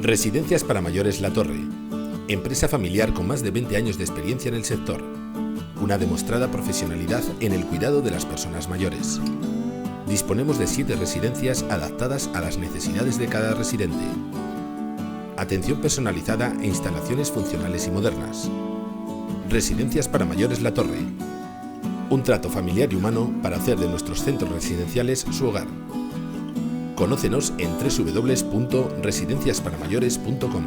Residencias para Mayores La Torre, empresa familiar con más de 20 años de experiencia en el sector, una demostrada profesionalidad en el cuidado de las personas mayores. Disponemos de 7 residencias adaptadas a las necesidades de cada residente. Atención personalizada e instalaciones funcionales y modernas. Residencias para Mayores La Torre. Un trato familiar y humano para hacer de nuestros centros residenciales su hogar. Conócenos en www.residenciasparamaYores.com.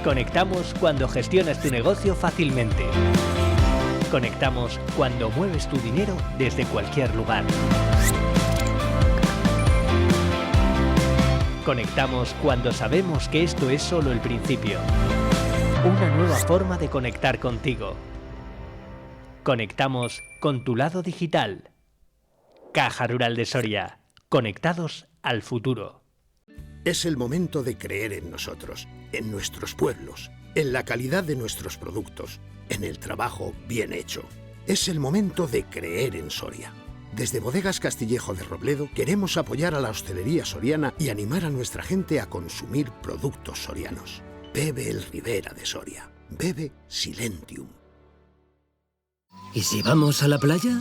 Conectamos cuando gestionas tu negocio fácilmente. Conectamos cuando mueves tu dinero desde cualquier lugar. Conectamos cuando sabemos que esto es solo el principio. Una nueva forma de conectar contigo. Conectamos con tu lado digital. Caja Rural de Soria. Conectados al futuro. Es el momento de creer en nosotros, en nuestros pueblos, en la calidad de nuestros productos, en el trabajo bien hecho. Es el momento de creer en Soria. Desde Bodegas Castillejo de Robledo queremos apoyar a la hostelería soriana y animar a nuestra gente a consumir productos sorianos. Bebe el Ribera de Soria. Bebe Silentium. ¿Y si vamos a la playa?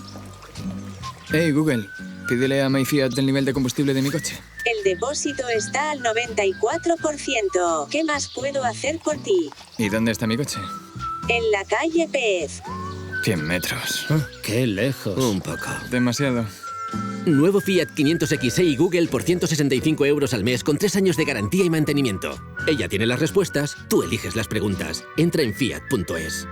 Hey Google, pídele a MyFiat el nivel de combustible de mi coche. El depósito está al 94%. ¿Qué más puedo hacer por ti? ¿Y dónde está mi coche? En la calle Pez. 100 metros. ¡Qué lejos! Un poco. Demasiado. Nuevo Fiat 500xe y Google por 165 € al mes con 3 años de garantía y mantenimiento. Ella tiene las respuestas, tú eliges las preguntas. Entra en fiat.es.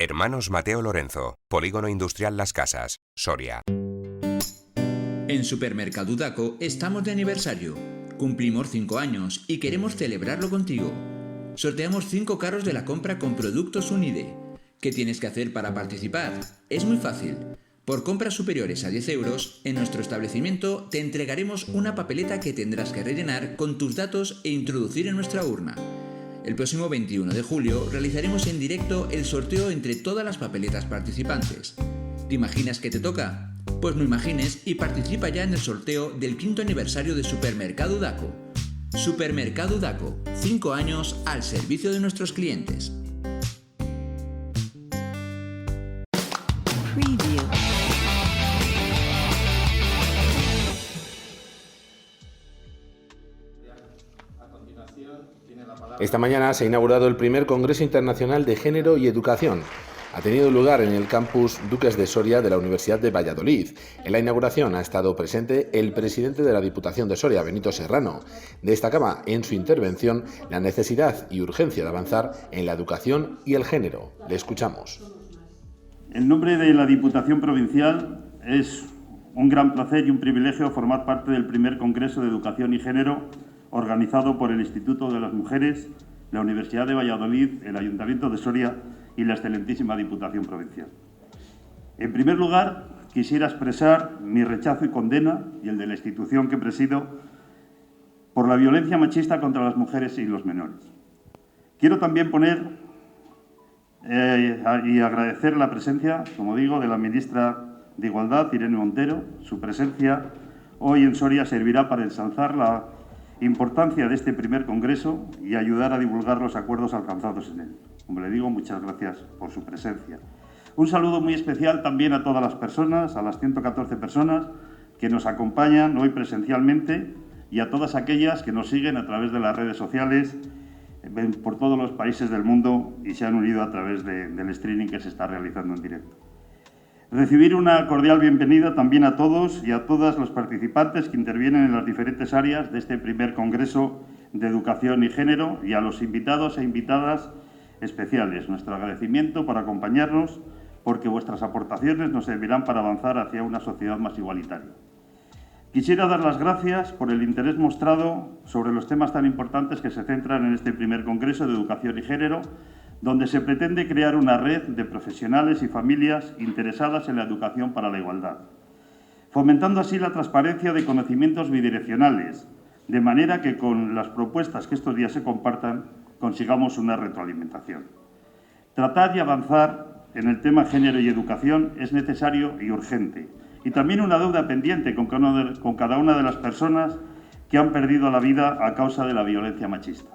Hermanos Mateo Lorenzo, Polígono Industrial Las Casas, Soria. En Supermercado Daco estamos de aniversario. Cumplimos 5 años y queremos celebrarlo contigo. Sorteamos 5 carros de la compra con productos Unide. ¿Qué tienes que hacer para participar? Es muy fácil. Por compras superiores a 10 €, en nuestro establecimiento te entregaremos una papeleta que tendrás que rellenar con tus datos e introducir en nuestra urna. El próximo 21 de julio realizaremos en directo el sorteo entre todas las papeletas participantes. ¿Te imaginas que te toca? Pues no imagines y participa ya en el sorteo del 5º aniversario de Supermercado Daco. Supermercado Daco, 5 años al servicio de nuestros clientes. Esta mañana se ha inaugurado el primer Congreso Internacional de Género y Educación. Ha tenido lugar en el campus Duques de Soria de la Universidad de Valladolid. En la inauguración ha estado presente el presidente de la Diputación de Soria, Benito Serrano. Destacaba en su intervención la necesidad y urgencia de avanzar en la educación y el género. Le escuchamos. En nombre de la Diputación Provincial es un gran placer y un privilegio formar parte del primer Congreso de Educación y Género organizado por el Instituto de las Mujeres, la Universidad de Valladolid, el Ayuntamiento de Soria y la excelentísima Diputación Provincial. En primer lugar, quisiera expresar mi rechazo y condena, y el de la institución que presido, por la violencia machista contra las mujeres y los menores. Quiero también poner y agradecer la presencia, como digo, de la ministra de Igualdad, Irene Montero. Su presencia hoy en Soria servirá para ensalzar la importancia de este primer congreso y ayudar a divulgar los acuerdos alcanzados en él. Como le digo, muchas gracias por su presencia. Un saludo muy especial también a todas las personas, a las 114 personas que nos acompañan hoy presencialmente y a todas aquellas que nos siguen a través de las redes sociales por todos los países del mundo y se han unido a través del streaming que se está realizando en directo. Recibir una cordial bienvenida también a todos y a todas los participantes que intervienen en las diferentes áreas de este primer Congreso de Educación y Género y a los invitados e invitadas especiales. Nuestro agradecimiento por acompañarnos, porque vuestras aportaciones nos servirán para avanzar hacia una sociedad más igualitaria. Quisiera dar las gracias por el interés mostrado sobre los temas tan importantes que se centran en este primer Congreso de Educación y Género, donde se pretende crear una red de profesionales y familias interesadas en la educación para la igualdad, fomentando así la transparencia de conocimientos bidireccionales, de manera que con las propuestas que estos días se compartan consigamos una retroalimentación. Tratar y avanzar en el tema género y educación es necesario y urgente, y también una deuda pendiente con cada una de las personas que han perdido la vida a causa de la violencia machista.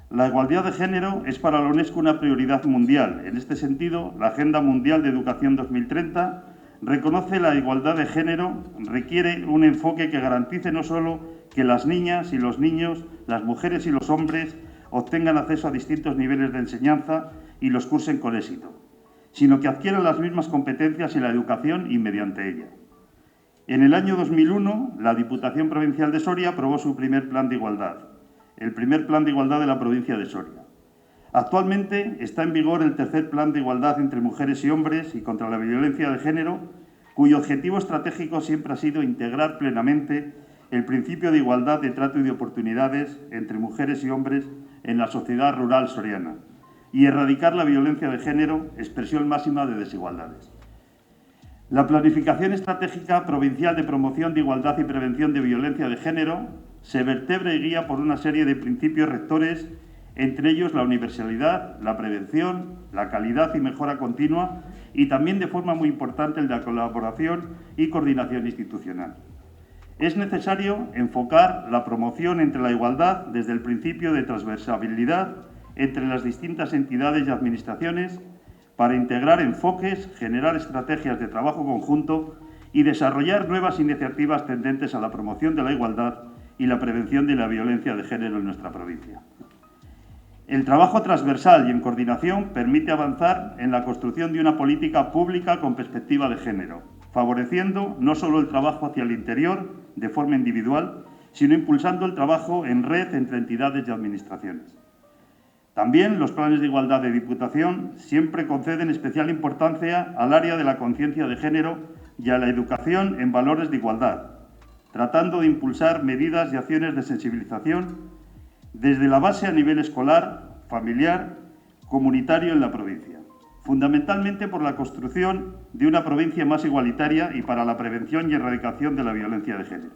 La igualdad de género es para la UNESCO una prioridad mundial. En este sentido, la Agenda Mundial de Educación 2030 reconoce la igualdad de género, requiere un enfoque que garantice no solo que las niñas y los niños, las mujeres y los hombres obtengan acceso a distintos niveles de enseñanza y los cursen con éxito, sino que adquieran las mismas competencias en la educación y mediante ella. En el año 2001, la Diputación Provincial de Soria aprobó su primer plan de igualdad, el primer plan de igualdad de la provincia de Soria. Actualmente está en vigor el tercer plan de igualdad entre mujeres y hombres y contra la violencia de género, cuyo objetivo estratégico siempre ha sido integrar plenamente el principio de igualdad de trato y de oportunidades entre mujeres y hombres en la sociedad rural soriana y erradicar la violencia de género, expresión máxima de desigualdades. La Planificación Estratégica Provincial de Promoción de Igualdad y Prevención de Violencia de Género se vertebra y guía por una serie de principios rectores, entre ellos la universalidad, la prevención, la calidad y mejora continua y también de forma muy importante el de la colaboración y coordinación institucional. Es necesario enfocar la promoción entre la igualdad desde el principio de transversalidad entre las distintas entidades y administraciones para integrar enfoques, generar estrategias de trabajo conjunto y desarrollar nuevas iniciativas tendentes a la promoción de la igualdad y la prevención de la violencia de género en nuestra provincia. El trabajo transversal y en coordinación permite avanzar en la construcción de una política pública con perspectiva de género, favoreciendo no solo el trabajo hacia el interior de forma individual, sino impulsando el trabajo en red entre entidades y administraciones. También los planes de igualdad de Diputación siempre conceden especial importancia al área de la conciencia de género y a la educación en valores de igualdad, tratando de impulsar medidas y acciones de sensibilización desde la base a nivel escolar, familiar, comunitario en la provincia, fundamentalmente por la construcción de una provincia más igualitaria y para la prevención y erradicación de la violencia de género.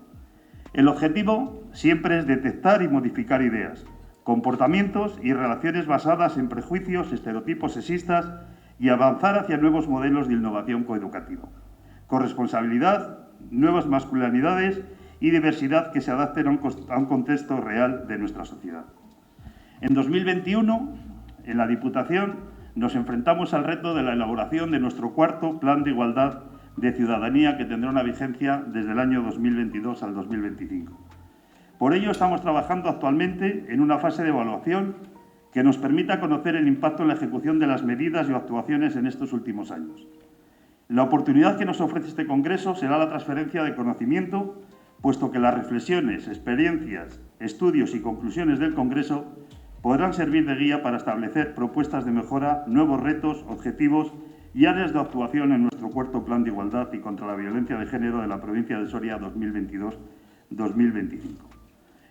El objetivo siempre es detectar y modificar ideas, comportamientos y relaciones basadas en prejuicios, estereotipos sexistas y avanzar hacia nuevos modelos de innovación coeducativa, corresponsabilidad, nuevas masculinidades y diversidad que se adapten a un contexto real de nuestra sociedad. En 2021, en la Diputación, nos enfrentamos al reto de la elaboración de nuestro cuarto Plan de Igualdad de Ciudadanía que tendrá una vigencia desde el año 2022 al 2025. Por ello, estamos trabajando actualmente en una fase de evaluación que nos permita conocer el impacto en la ejecución de las medidas y actuaciones en estos últimos años. La oportunidad que nos ofrece este Congreso será la transferencia de conocimiento, puesto que las reflexiones, experiencias, estudios y conclusiones del Congreso podrán servir de guía para establecer propuestas de mejora, nuevos retos, objetivos y áreas de actuación en nuestro cuarto Plan de Igualdad y contra la Violencia de Género de la provincia de Soria 2022-2025.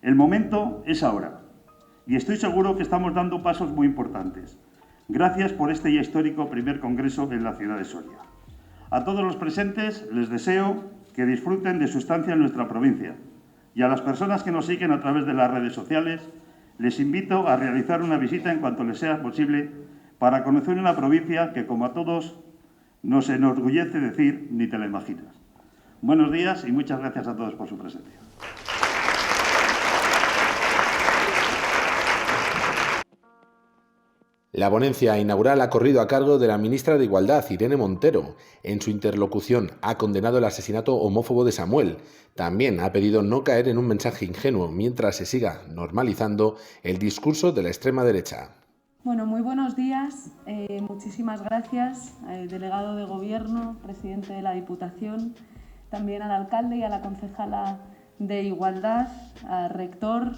El momento es ahora y estoy seguro que estamos dando pasos muy importantes. Gracias por este ya histórico primer congreso en la ciudad de Soria. A todos los presentes les deseo que disfruten de su estancia en nuestra provincia y a las personas que nos siguen a través de las redes sociales les invito a realizar una visita en cuanto les sea posible para conocer una provincia que, como a todos, nos enorgullece decir ni te la imaginas. Buenos días y muchas gracias a todos por su presencia. La ponencia inaugural ha corrido a cargo de la ministra de Igualdad, Irene Montero. En su interlocución ha condenado el asesinato homófobo de Samuel. También ha pedido no caer en un mensaje ingenuo mientras se siga normalizando el discurso de la extrema derecha. Bueno, muy buenos días. Muchísimas gracias, delegado de Gobierno, presidente de la Diputación, también al alcalde y a la concejala de Igualdad, al rector,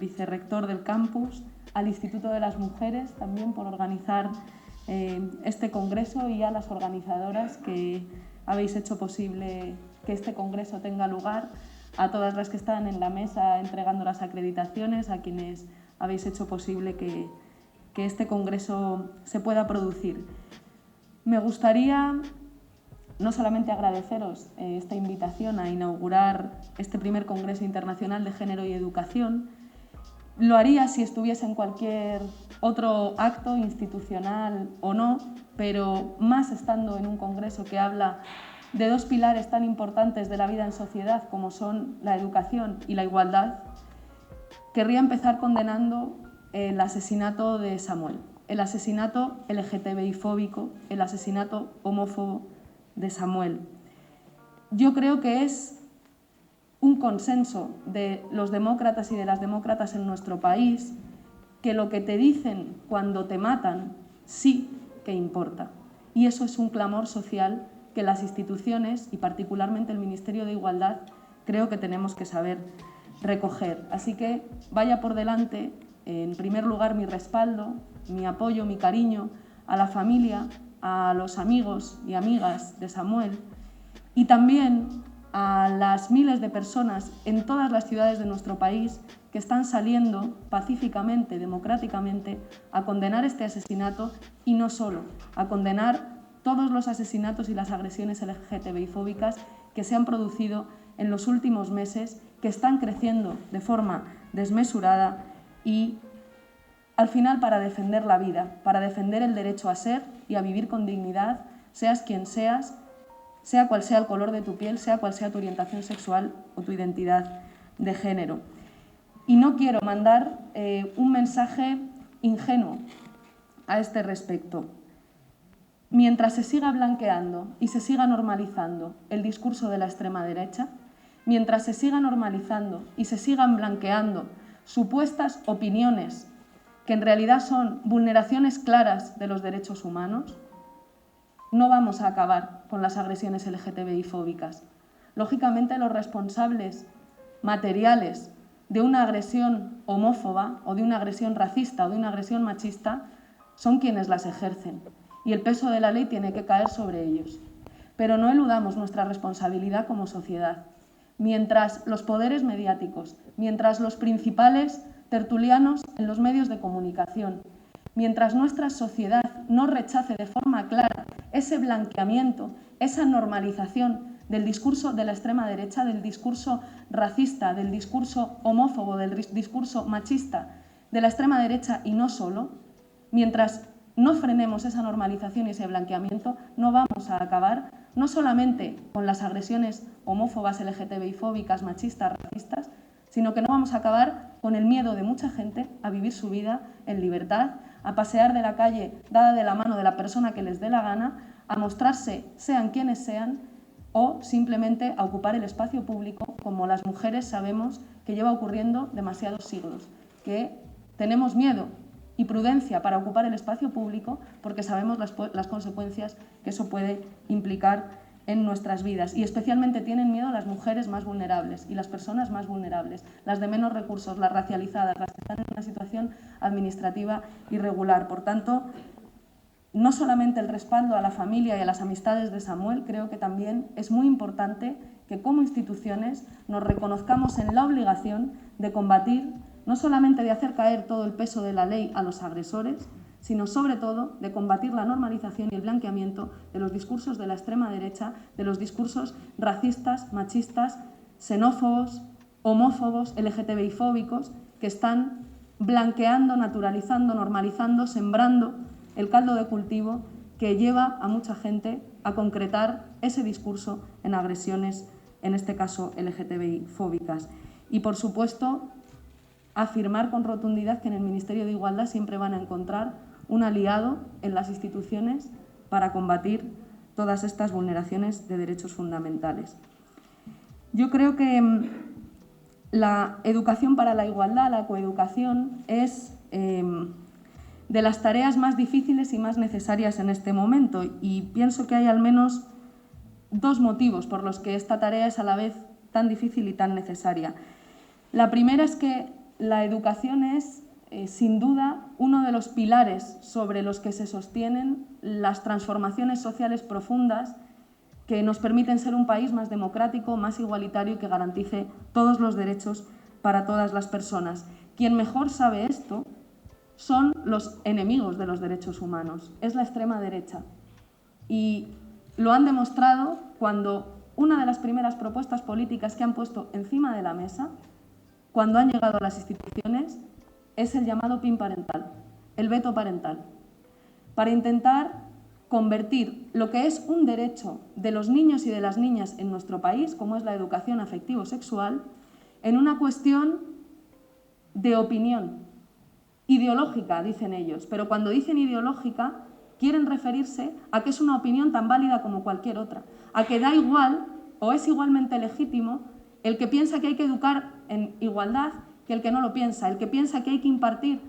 vicerrector del campus, al Instituto de las Mujeres también por organizar este congreso y a las organizadoras que habéis hecho posible que este congreso tenga lugar, a todas las que están en la mesa entregando las acreditaciones, a quienes habéis hecho posible que este congreso se pueda producir. Me gustaría no solamente agradeceros esta invitación a inaugurar este primer Congreso Internacional de Género y Educación. Lo haría si estuviese en cualquier otro acto institucional o no, pero más estando en un congreso que habla de dos pilares tan importantes de la vida en sociedad como son la educación y la igualdad, querría empezar condenando el asesinato de Samuel, el asesinato LGTBI-fóbico, el asesinato homófobo de Samuel. Yo creo que es un consenso de los demócratas y de las demócratas en nuestro país que lo que te dicen cuando te matan sí que importa. Y eso es un clamor social que las instituciones, y particularmente el Ministerio de Igualdad, creo que tenemos que saber recoger. Así que vaya por delante, en primer lugar, mi respaldo, mi apoyo, mi cariño a la familia, a los amigos y amigas de Samuel y también a las miles de personas en todas las ciudades de nuestro país que están saliendo pacíficamente, democráticamente, a condenar este asesinato y no solo, a condenar todos los asesinatos y las agresiones LGTBI-fóbicas que se han producido en los últimos meses, que están creciendo de forma desmesurada y, al final, para defender la vida, para defender el derecho a ser y a vivir con dignidad, seas quien seas, sea cual sea el color de tu piel, sea cual sea tu orientación sexual o tu identidad de género. Y no quiero mandar un mensaje ingenuo a este respecto. Mientras se siga blanqueando y se siga normalizando el discurso de la extrema derecha, mientras se siga normalizando y se sigan blanqueando supuestas opiniones que en realidad son vulneraciones claras de los derechos humanos, no vamos a acabar con las agresiones LGTBI-fóbicas. Lógicamente, los responsables materiales de una agresión homófoba o de una agresión racista o de una agresión machista son quienes las ejercen y el peso de la ley tiene que caer sobre ellos. Pero no eludamos nuestra responsabilidad como sociedad. Mientras los poderes mediáticos, mientras los principales tertulianos en los medios de comunicación, mientras nuestra sociedad no rechace de forma clara ese blanqueamiento, esa normalización del discurso de la extrema derecha, del discurso racista, del discurso homófobo, del discurso machista de la extrema derecha y no solo, mientras no frenemos esa normalización y ese blanqueamiento, no vamos a acabar no solamente con las agresiones homófobas, LGTBI-fóbicas, machistas, racistas, sino que no vamos a acabar con el miedo de mucha gente a vivir su vida en libertad, a pasear de la calle dada de la mano de la persona que les dé la gana, a mostrarse sean quienes sean o simplemente a ocupar el espacio público como las mujeres sabemos que lleva ocurriendo demasiados siglos, que tenemos miedo y prudencia para ocupar el espacio público porque sabemos las consecuencias que eso puede implicar en nuestras vidas y especialmente tienen miedo las mujeres más vulnerables y las personas más vulnerables, las de menos recursos, las racializadas, las que están en una situación administrativa irregular. Por tanto, no solamente el respaldo a la familia y a las amistades de Samuel, creo que también es muy importante que como instituciones nos reconozcamos en la obligación de combatir, no solamente de hacer caer todo el peso de la ley a los agresores, sino sobre todo de combatir la normalización y el blanqueamiento de los discursos de la extrema derecha, de los discursos racistas, machistas, xenófobos, homófobos, LGTBI-fóbicos, que están blanqueando, naturalizando, normalizando, sembrando el caldo de cultivo que lleva a mucha gente a concretar ese discurso en agresiones, en este caso LGTBI-fóbicas. Y, por supuesto, afirmar con rotundidad que en el Ministerio de Igualdad siempre van a encontrar un aliado en las instituciones para combatir todas estas vulneraciones de derechos fundamentales. Yo creo que la educación para la igualdad, la coeducación, es de las tareas más difíciles y más necesarias en este momento y pienso que hay al menos dos motivos por los que esta tarea es a la vez tan difícil y tan necesaria. La primera es que la educación es, sin duda, uno de los pilares sobre los que se sostienen las transformaciones sociales profundas que nos permiten ser un país más democrático, más igualitario y que garantice todos los derechos para todas las personas. Quien mejor sabe esto son los enemigos de los derechos humanos, es la extrema derecha. Y lo han demostrado cuando una de las primeras propuestas políticas que han puesto encima de la mesa, cuando han llegado a las instituciones, es el llamado PIN parental, el veto parental, para intentar convertir lo que es un derecho de los niños y de las niñas en nuestro país, como es la educación afectivo-sexual, en una cuestión de opinión, ideológica, dicen ellos. Pero cuando dicen ideológica, quieren referirse a que es una opinión tan válida como cualquier otra, a que da igual o es igualmente legítimo el que piensa que hay que educar en igualdad que el que no lo piensa, el que piensa que hay que impartir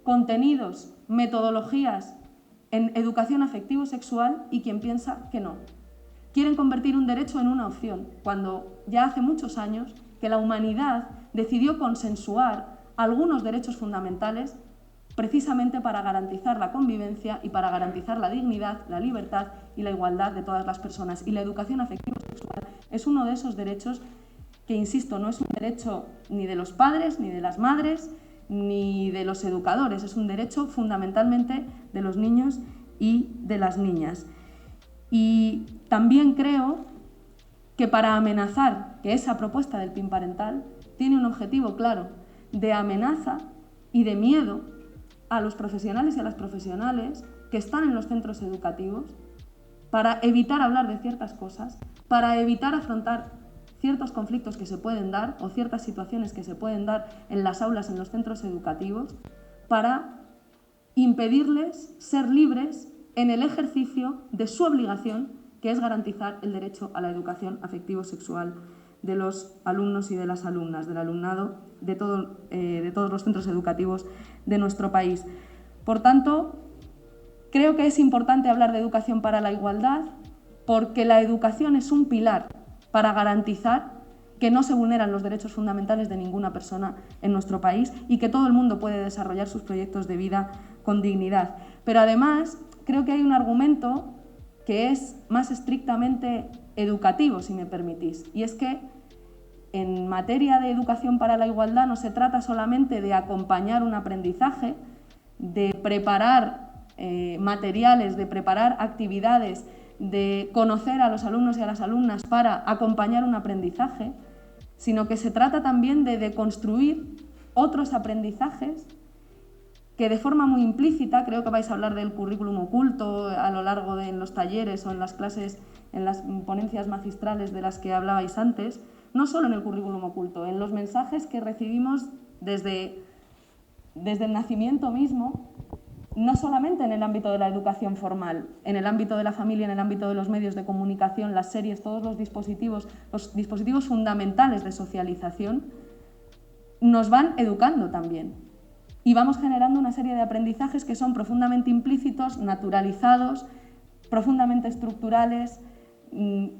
contenidos, metodologías en educación afectivo-sexual y quien piensa que no. Quieren convertir un derecho en una opción, cuando ya hace muchos años que la humanidad decidió consensuar algunos derechos fundamentales precisamente para garantizar la convivencia y para garantizar la dignidad, la libertad y la igualdad de todas las personas. Y la educación afectivo-sexual es uno de esos derechos que, insisto, no es un derecho ni de los padres, ni de las madres, ni de los educadores, es un derecho fundamentalmente de los niños y de las niñas. Y también creo que para amenazar que esa propuesta del PIN parental tiene un objetivo claro de amenaza y de miedo a los profesionales y a las profesionales que están en los centros educativos para evitar hablar de ciertas cosas, para evitar afrontar ciertos conflictos que se pueden dar o ciertas situaciones que se pueden dar en las aulas, en los centros educativos, para impedirles ser libres en el ejercicio de su obligación, que es garantizar el derecho a la educación afectivo-sexual de los alumnos y de las alumnas, del alumnado de todos los centros educativos de nuestro país. Por tanto, creo que es importante hablar de educación para la igualdad, porque la educación es un pilar para garantizar que no se vulneran los derechos fundamentales de ninguna persona en nuestro país y que todo el mundo puede desarrollar sus proyectos de vida con dignidad. Pero además, creo que hay un argumento que es más estrictamente educativo, si me permitís, y es que en materia de educación para la igualdad no se trata solamente de acompañar un aprendizaje, de preparar materiales, de preparar actividades, de conocer a los alumnos y a las alumnas para acompañar un aprendizaje, sino que se trata también de deconstruir otros aprendizajes que de forma muy implícita, creo que vais a hablar del currículum oculto a lo largo de los talleres o en las clases, en las ponencias magistrales de las que hablabais antes, no solo en el currículum oculto, en los mensajes que recibimos desde el nacimiento mismo, no solamente en el ámbito de la educación formal, en el ámbito de la familia, en el ámbito de los medios de comunicación, las series, todos los dispositivos fundamentales de socialización, nos van educando también. Y vamos generando una serie de aprendizajes que son profundamente implícitos, naturalizados, profundamente estructurales,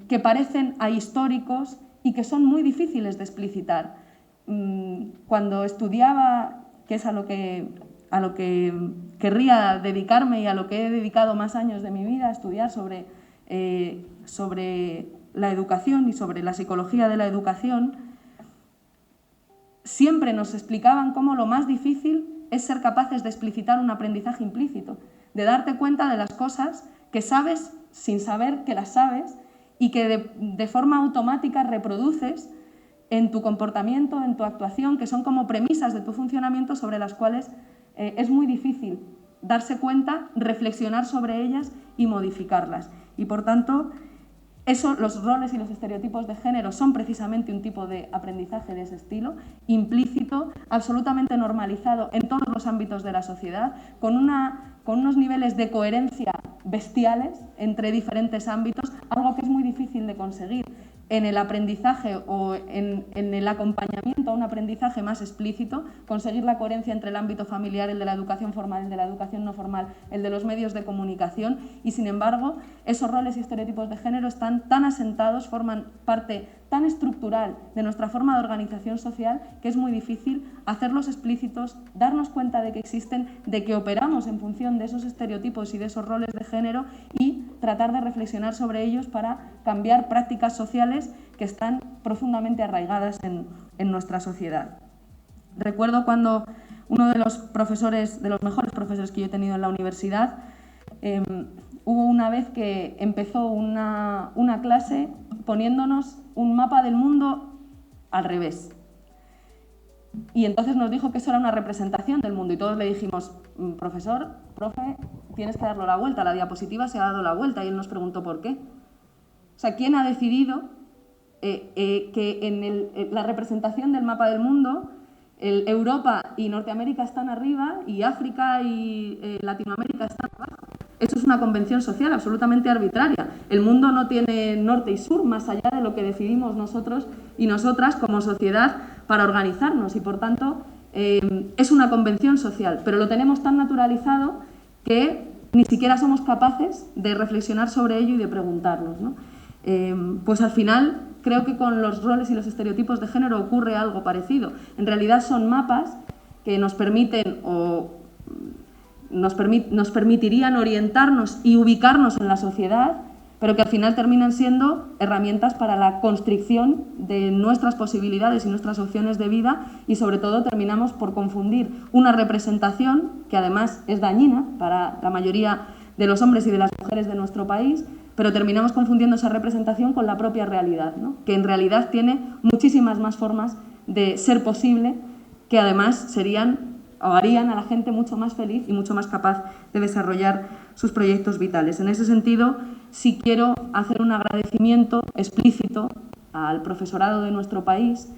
que parecen ahistóricos y que son muy difíciles de explicitar. Cuando estudiaba, que es a lo que querría dedicarme y a lo que he dedicado más años de mi vida, a estudiar sobre la educación y sobre la psicología de la educación, siempre nos explicaban cómo lo más difícil es ser capaces de explicitar un aprendizaje implícito, de darte cuenta de las cosas que sabes sin saber que las sabes y que de forma automática reproduces en tu comportamiento, en tu actuación, que son como premisas de tu funcionamiento sobre las cuales es muy difícil darse cuenta, reflexionar sobre ellas y modificarlas. Y por tanto, los roles y los estereotipos de género son precisamente un tipo de aprendizaje de ese estilo, implícito, absolutamente normalizado en todos los ámbitos de la sociedad, con unos niveles de coherencia bestiales entre diferentes ámbitos, algo que es muy difícil de conseguir en el aprendizaje o en el acompañamiento a un aprendizaje más explícito, conseguir la coherencia entre el ámbito familiar, el de la educación formal, el de la educación no formal, el de los medios de comunicación, y sin embargo esos roles y estereotipos de género están tan asentados, forman parte tan estructural de nuestra forma de organización social que es muy difícil hacerlos explícitos, darnos cuenta de que existen, de que operamos en función de esos estereotipos y de esos roles de género y tratar de reflexionar sobre ellos para cambiar prácticas sociales que están profundamente arraigadas en nuestra sociedad. Recuerdo cuando uno de los profesores, de los mejores profesores que yo he tenido en la universidad, hubo una vez que empezó una clase poniéndonos un mapa del mundo al revés. Y entonces nos dijo que eso era una representación del mundo y todos le dijimos, profesor, profe, tienes que darlo la vuelta, la diapositiva se ha dado la vuelta, y él nos preguntó por qué. O sea, ¿quién ha decidido que en la representación del mapa del mundo, Europa y Norteamérica están arriba y África y Latinoamérica están abajo? Eso es una convención social absolutamente arbitraria. El mundo no tiene norte y sur más allá de lo que decidimos nosotros y nosotras como sociedad para organizarnos, y por tanto es una convención social, pero lo tenemos tan naturalizado que ni siquiera somos capaces de reflexionar sobre ello y de preguntarnos, ¿no? Pues al final creo que con los roles y los estereotipos de género ocurre algo parecido. En realidad son mapas que nos permiten o nos permitirían orientarnos y ubicarnos en la sociedad, pero que al final terminan siendo herramientas para la constricción de nuestras posibilidades y nuestras opciones de vida, y sobre todo terminamos por confundir una representación que además es dañina para la mayoría de los hombres y de las mujeres de nuestro país, pero terminamos confundiendo esa representación con la propia realidad, ¿no? Que en realidad tiene muchísimas más formas de ser posible, que además serían o harían a la gente mucho más feliz y mucho más capaz de desarrollar sus proyectos vitales. En ese sentido, sí quiero hacer un agradecimiento explícito al profesorado de nuestro país.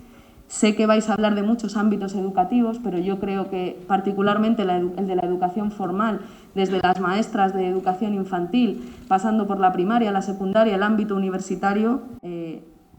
Sé que vais a hablar de muchos ámbitos educativos, pero yo creo que particularmente el de la educación formal, desde las maestras de educación infantil, pasando por la primaria, la secundaria, el ámbito universitario,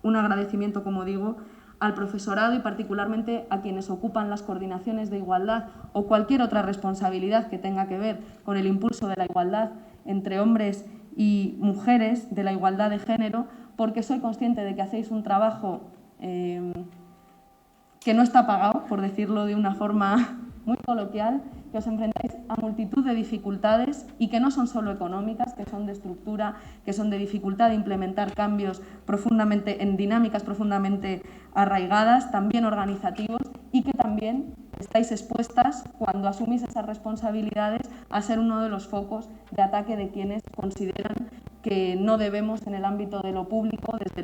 un agradecimiento, como digo, al profesorado y particularmente a quienes ocupan las coordinaciones de igualdad o cualquier otra responsabilidad que tenga que ver con el impulso de la igualdad entre hombres y mujeres, de la igualdad de género, porque soy consciente de que hacéis un trabajo que no está pagado, por decirlo de una forma muy coloquial, que os enfrentáis a multitud de dificultades y que no son solo económicas, que son de estructura, que son de dificultad de implementar cambios en dinámicas profundamente arraigadas, también organizativos, y que también estáis expuestas, cuando asumís esas responsabilidades, a ser uno de los focos de ataque de quienes consideran que no debemos, en el ámbito de lo público, desde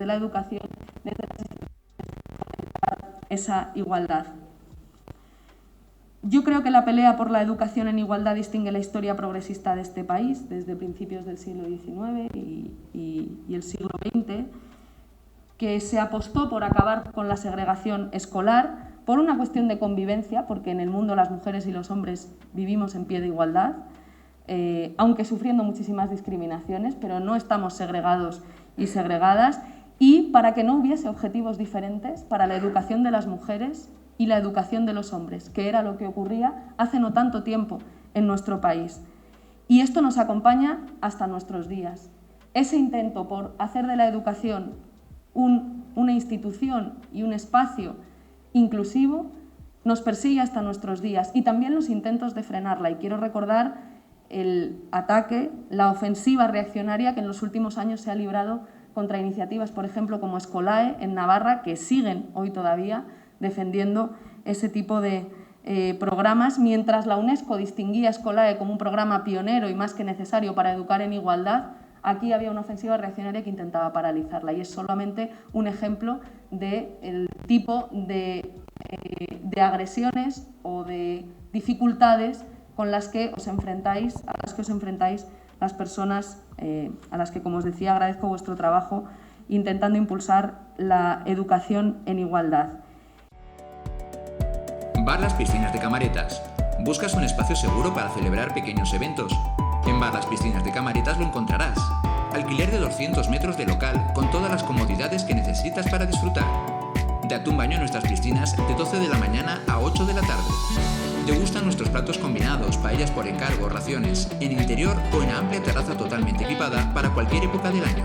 la educación, desde las instituciones, fomentar esa igualdad. Yo creo que la pelea por la educación en igualdad distingue la historia progresista de este país, desde principios del siglo XIX y el siglo XX, que se apostó por acabar con la segregación escolar, por una cuestión de convivencia, porque en el mundo las mujeres y los hombres vivimos en pie de igualdad, aunque sufriendo muchísimas discriminaciones, pero no estamos segregados y segregadas, y para que no hubiese objetivos diferentes para la educación de las mujeres y la educación de los hombres, que era lo que ocurría hace no tanto tiempo en nuestro país. Y esto nos acompaña hasta nuestros días. Ese intento por hacer de la educación una institución y un espacio inclusivo nos persigue hasta nuestros días, y también los intentos de frenarla. Y quiero recordar el ataque, la ofensiva reaccionaria que en los últimos años se ha librado contra iniciativas, por ejemplo, como Escolae en Navarra, que siguen hoy todavía defendiendo ese tipo de programas, mientras la UNESCO distinguía Escolae como un programa pionero y más que necesario para educar en igualdad. Aquí había una ofensiva reaccionaria que intentaba paralizarla, y es solamente un ejemplo del tipo de agresiones o de dificultades con las que os enfrentáis, las personas a las que, como os decía, agradezco vuestro trabajo intentando impulsar la educación en igualdad. Bar Las Piscinas de Camaretas. ¿Buscas un espacio seguro para celebrar pequeños eventos? En Bar Las Piscinas de Camaretas lo encontrarás. Alquiler de 200 metros de local con todas las comodidades que necesitas para disfrutar. Date un baño en nuestras piscinas de 12 de la mañana a 8 de la tarde. ¿Te gustan nuestros platos combinados, paellas por encargo, raciones, en interior o en amplia terraza totalmente equipada para cualquier época del año?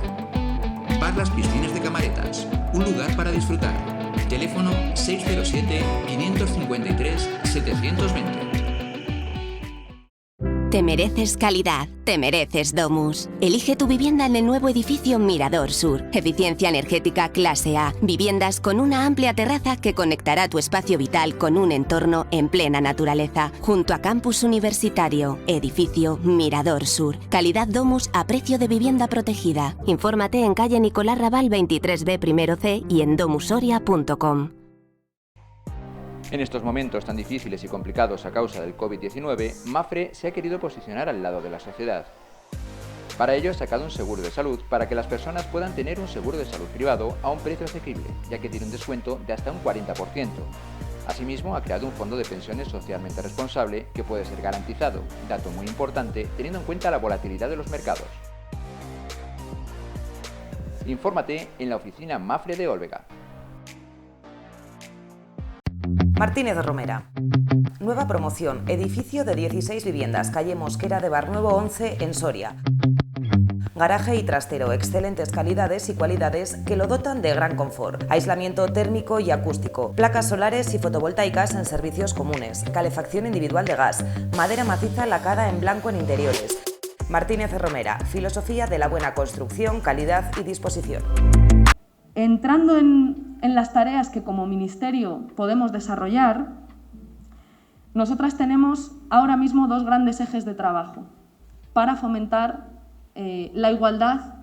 Bar Las Piscinas de Camaretas, un lugar para disfrutar. Teléfono 607-553-720. Te mereces calidad, te mereces Domus. Elige tu vivienda en el nuevo edificio Mirador Sur. Eficiencia energética clase A. Viviendas con una amplia terraza que conectará tu espacio vital con un entorno en plena naturaleza. Junto a Campus Universitario. Edificio Mirador Sur. Calidad Domus a precio de vivienda protegida. Infórmate en calle Nicolás Raval 23B 1C y en domusoria.com. En estos momentos tan difíciles y complicados a causa del COVID-19, Mapfre se ha querido posicionar al lado de la sociedad. Para ello ha sacado un seguro de salud para que las personas puedan tener un seguro de salud privado a un precio asequible, ya que tiene un descuento de hasta un 40%. Asimismo, ha creado un fondo de pensiones socialmente responsable que puede ser garantizado, dato muy importante teniendo en cuenta la volatilidad de los mercados. Infórmate en la oficina Mapfre de Olvega. Martínez Romera. Nueva promoción, edificio de 16 viviendas, calle Mosquera de Barnuevo 11 en Soria. Garaje y trastero, excelentes calidades y cualidades que lo dotan de gran confort. Aislamiento térmico y acústico, placas solares y fotovoltaicas en servicios comunes, calefacción individual de gas, madera maciza lacada en blanco en interiores. Martínez Romera, filosofía de la buena construcción, calidad y disposición. Entrando en las tareas que como Ministerio podemos desarrollar, nosotras tenemos ahora mismo dos grandes ejes de trabajo para fomentar la igualdad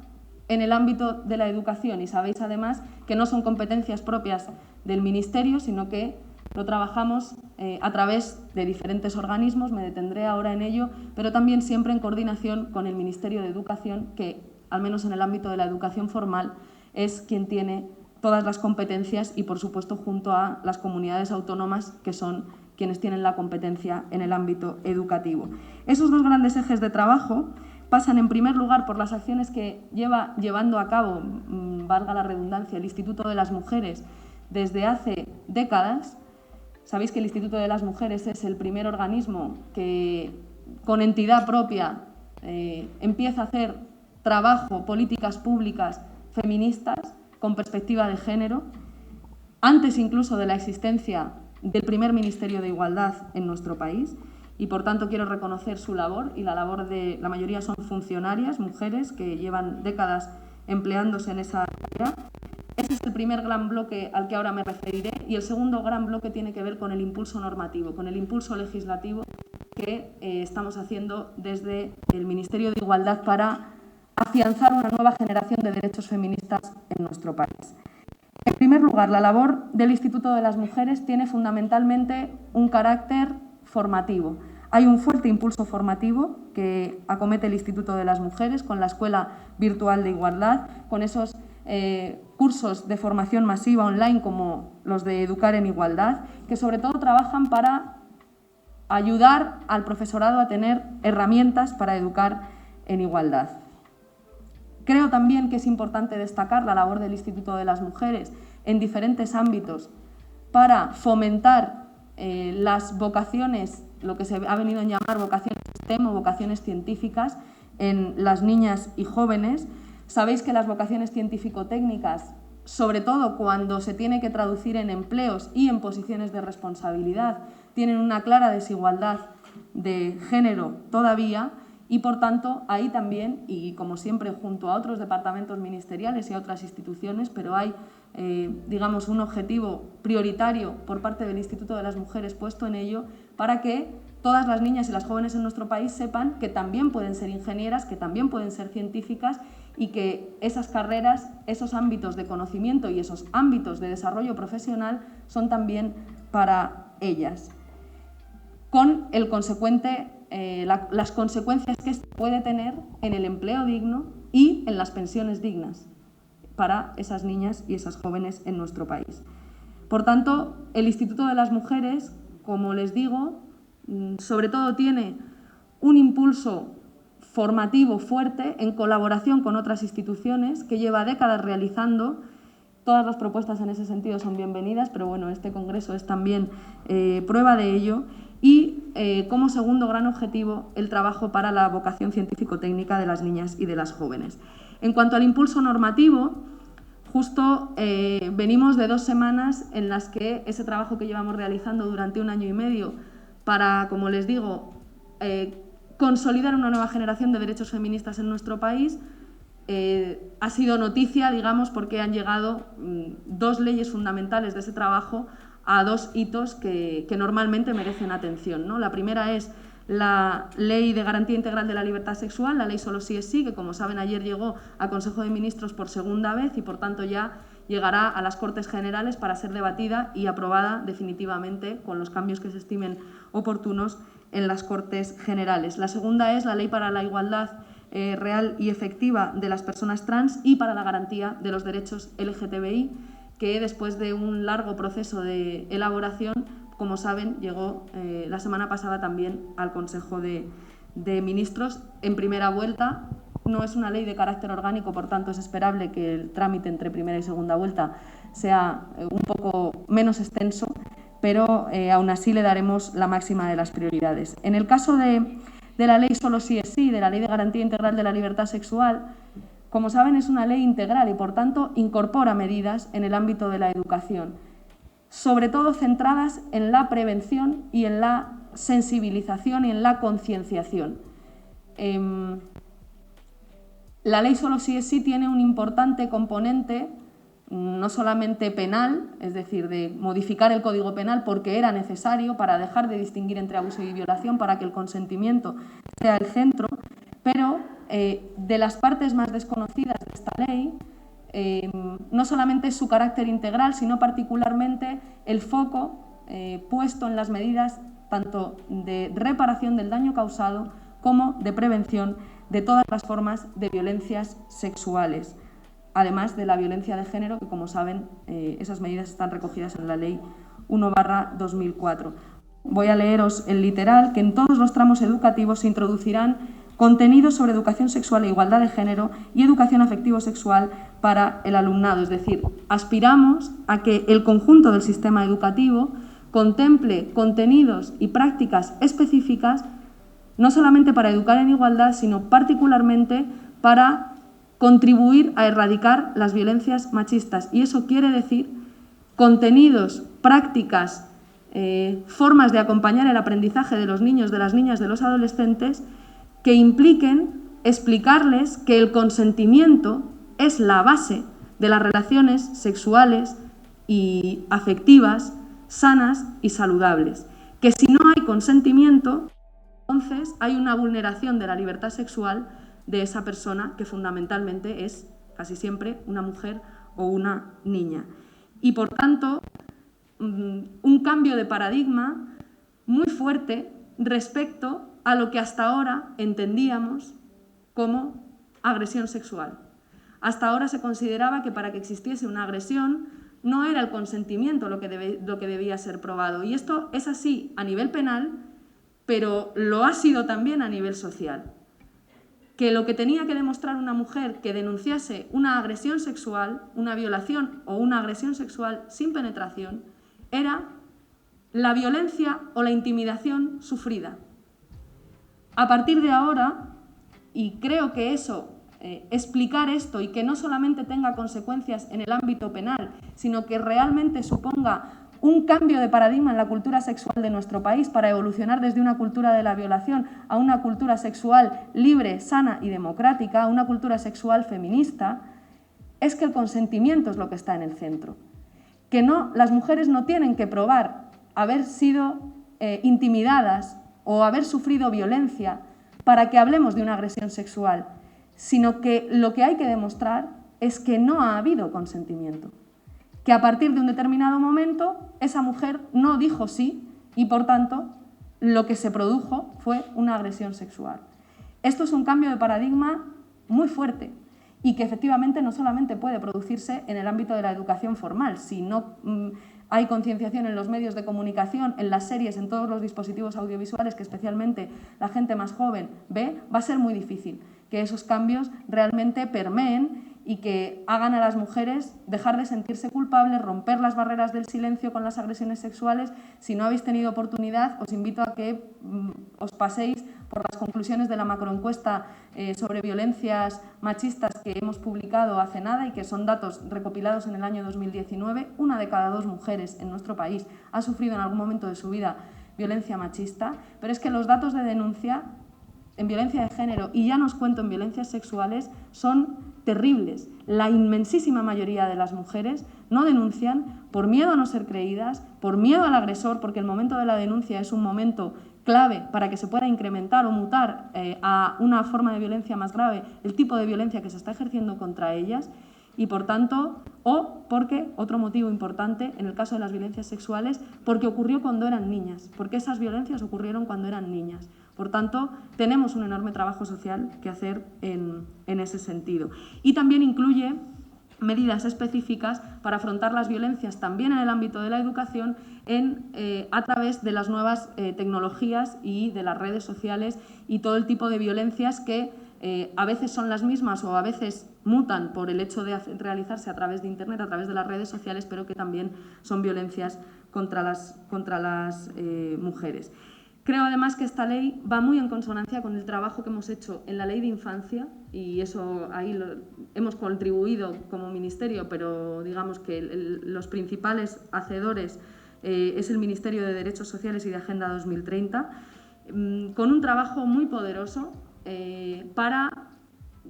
en el ámbito de la educación, y sabéis además que no son competencias propias del Ministerio, sino que lo trabajamos a través de diferentes organismos, me detendré ahora en ello, pero también siempre en coordinación con el Ministerio de Educación, que al menos en el ámbito de la educación formal es quien tiene todas las competencias y por supuesto junto a las comunidades autónomas que son quienes tienen la competencia en el ámbito educativo. Esos dos grandes ejes de trabajo pasan en primer lugar por las acciones que lleva llevando a cabo, valga la redundancia, el Instituto de las Mujeres desde hace décadas. Sabéis que el Instituto de las Mujeres es el primer organismo que con entidad propia empieza a hacer trabajo, políticas públicas feministas con perspectiva de género, antes incluso de la existencia del primer Ministerio de Igualdad en nuestro país. Y por tanto quiero reconocer su labor y la labor de la mayoría son funcionarias, mujeres que llevan décadas empleándose en esa área. Ese es el primer gran bloque al que ahora me referiré y el segundo gran bloque tiene que ver con el impulso normativo, con el impulso legislativo que estamos haciendo desde el Ministerio de Igualdad para afianzar una nueva generación de derechos feministas en nuestro país. En primer lugar, la labor del Instituto de las Mujeres tiene fundamentalmente un carácter formativo. Hay un fuerte impulso formativo que acomete el Instituto de las Mujeres con la Escuela Virtual de Igualdad, con esos cursos de formación masiva online como los de Educar en Igualdad, que sobre todo trabajan para ayudar al profesorado a tener herramientas para educar en igualdad. Creo también que es importante destacar la labor del Instituto de las Mujeres en diferentes ámbitos para fomentar las vocaciones, lo que se ha venido a llamar vocaciones STEM o vocaciones científicas en las niñas y jóvenes. Sabéis que las vocaciones científico-técnicas, sobre todo cuando se tiene que traducir en empleos y en posiciones de responsabilidad, tienen una clara desigualdad de género todavía y, por tanto, ahí también, y como siempre junto a otros departamentos ministeriales y a otras instituciones, pero hay digamos, un objetivo prioritario por parte del Instituto de las Mujeres puesto en ello para que todas las niñas y las jóvenes en nuestro país sepan que también pueden ser ingenieras, que también pueden ser científicas y que esas carreras, esos ámbitos de conocimiento y esos ámbitos de desarrollo profesional son también para ellas. Con el consecuente, las consecuencias que esto puede tener en el empleo digno y en las pensiones dignas para esas niñas y esas jóvenes en nuestro país. Por tanto, el Instituto de las Mujeres, como les digo, sobre todo tiene un impulso formativo fuerte en colaboración con otras instituciones que lleva décadas realizando. Todas las propuestas en ese sentido son bienvenidas, pero bueno, este congreso es también prueba de ello. Y como segundo gran objetivo, el trabajo para la vocación científico-técnica de las niñas y de las jóvenes. En cuanto al impulso normativo, justo venimos de 2 semanas en las que ese trabajo que llevamos realizando durante 1 año y medio para, como les digo, consolidar una nueva generación de derechos feministas en nuestro país, ha sido noticia, digamos, porque han llegado 2 leyes fundamentales de ese trabajo a 2 hitos que normalmente merecen atención, ¿no? La primera es la Ley de Garantía Integral de la Libertad Sexual, la Ley Solo Sí es Sí, que como saben ayer llegó a Consejo de Ministros por 2ª vez y por tanto ya llegará a las Cortes Generales para ser debatida y aprobada definitivamente con los cambios que se estimen oportunos en las Cortes Generales. La segunda es la Ley para la Igualdad real y efectiva de las personas trans y para la garantía de los derechos LGTBI, que después de un largo proceso de elaboración, como saben, llegó la semana pasada también al Consejo de Ministros en primera vuelta. No es una ley de carácter orgánico, por tanto es esperable que el trámite entre primera y segunda vuelta sea un poco menos extenso, pero aún así le daremos la máxima de las prioridades. En el caso de la ley Solo sí es sí, de la Ley de Garantía Integral de la Libertad Sexual, como saben, es una ley integral y, por tanto, incorpora medidas en el ámbito de la educación, sobre todo centradas en la prevención y en la sensibilización y en la concienciación. La ley Solo sí es sí tiene un importante componente, no solamente penal, es decir, de modificar el Código Penal porque era necesario para dejar de distinguir entre abuso y violación, para que el consentimiento sea el centro, pero de las partes más desconocidas de esta ley, no solamente es su carácter integral, sino particularmente el foco puesto en las medidas tanto de reparación del daño causado como de prevención de todas las formas de violencias sexuales, además de la violencia de género, que, como saben, esas medidas están recogidas en la Ley 1/2004. Voy a leeros el literal: que en todos los tramos educativos se introducirán contenidos sobre educación sexual e igualdad de género y educación afectivo-sexual para el alumnado. Es decir, aspiramos a que el conjunto del sistema educativo contemple contenidos y prácticas específicas, no solamente para educar en igualdad, sino particularmente para contribuir a erradicar las violencias machistas. Y eso quiere decir contenidos, prácticas, formas de acompañar el aprendizaje de los niños, de las niñas, de los adolescentes, que impliquen explicarles que el consentimiento es la base de las relaciones sexuales y afectivas sanas y saludables. Que si no hay consentimiento, entonces hay una vulneración de la libertad sexual de esa persona, que fundamentalmente es casi siempre una mujer o una niña. Y por tanto, un cambio de paradigma muy fuerte respecto a lo que hasta ahora entendíamos como agresión sexual. Hasta ahora se consideraba que para que existiese una agresión no era el consentimiento lo que debía ser probado. Y esto es así a nivel penal, pero lo ha sido también a nivel social. Que lo que tenía que demostrar una mujer que denunciase una agresión sexual, una violación o una agresión sexual sin penetración, era la violencia o la intimidación sufrida. A partir de ahora, y creo que explicar esto y que no solamente tenga consecuencias en el ámbito penal, sino que realmente suponga un cambio de paradigma en la cultura sexual de nuestro país para evolucionar desde una cultura de la violación a una cultura sexual libre, sana y democrática, a una cultura sexual feminista, es que el consentimiento es lo que está en el centro. Que las mujeres no tienen que probar haber sido intimidadas o haber sufrido violencia para que hablemos de una agresión sexual, sino que lo que hay que demostrar es que no ha habido consentimiento, que a partir de un determinado momento esa mujer no dijo sí y, por tanto, lo que se produjo fue una agresión sexual. Esto es un cambio de paradigma muy fuerte y que efectivamente no solamente puede producirse en el ámbito de la educación formal. Si no hay concienciación en los medios de comunicación, en las series, en todos los dispositivos audiovisuales que especialmente la gente más joven ve, va a ser muy difícil que esos cambios realmente permeen y que hagan a las mujeres dejar de sentirse culpables, romper las barreras del silencio con las agresiones sexuales. Si no habéis tenido oportunidad, os invito a que os paséis por las conclusiones de la macroencuesta sobre violencias machistas que hemos publicado hace nada y que son datos recopilados en el año 2019. 1 de cada 2 mujeres en nuestro país ha sufrido en algún momento de su vida violencia machista, pero es que los datos de denuncia en violencia de género, y ya no os cuento en violencias sexuales, son terribles. La inmensísima mayoría de las mujeres no denuncian por miedo a no ser creídas, por miedo al agresor, porque el momento de la denuncia es un momento clave para que se pueda incrementar o mutar a una forma de violencia más grave el tipo de violencia que se está ejerciendo contra ellas, y, por tanto, o porque, otro motivo importante, en el caso de las violencias sexuales, porque ocurrió cuando eran niñas, porque esas violencias ocurrieron cuando eran niñas. Por tanto, tenemos un enorme trabajo social que hacer en ese sentido. Y también incluye medidas específicas para afrontar las violencias también en el ámbito de la educación a través de las nuevas tecnologías y de las redes sociales y todo el tipo de violencias que a veces son las mismas o a veces mutan por el hecho de realizarse a través de Internet, a través de las redes sociales, pero que también son violencias contra las mujeres. Creo además que esta ley va muy en consonancia con el trabajo que hemos hecho en la Ley de Infancia, y eso ahí hemos contribuido como Ministerio, pero digamos que los principales hacedores es el Ministerio de Derechos Sociales y de Agenda 2030, con un trabajo muy poderoso para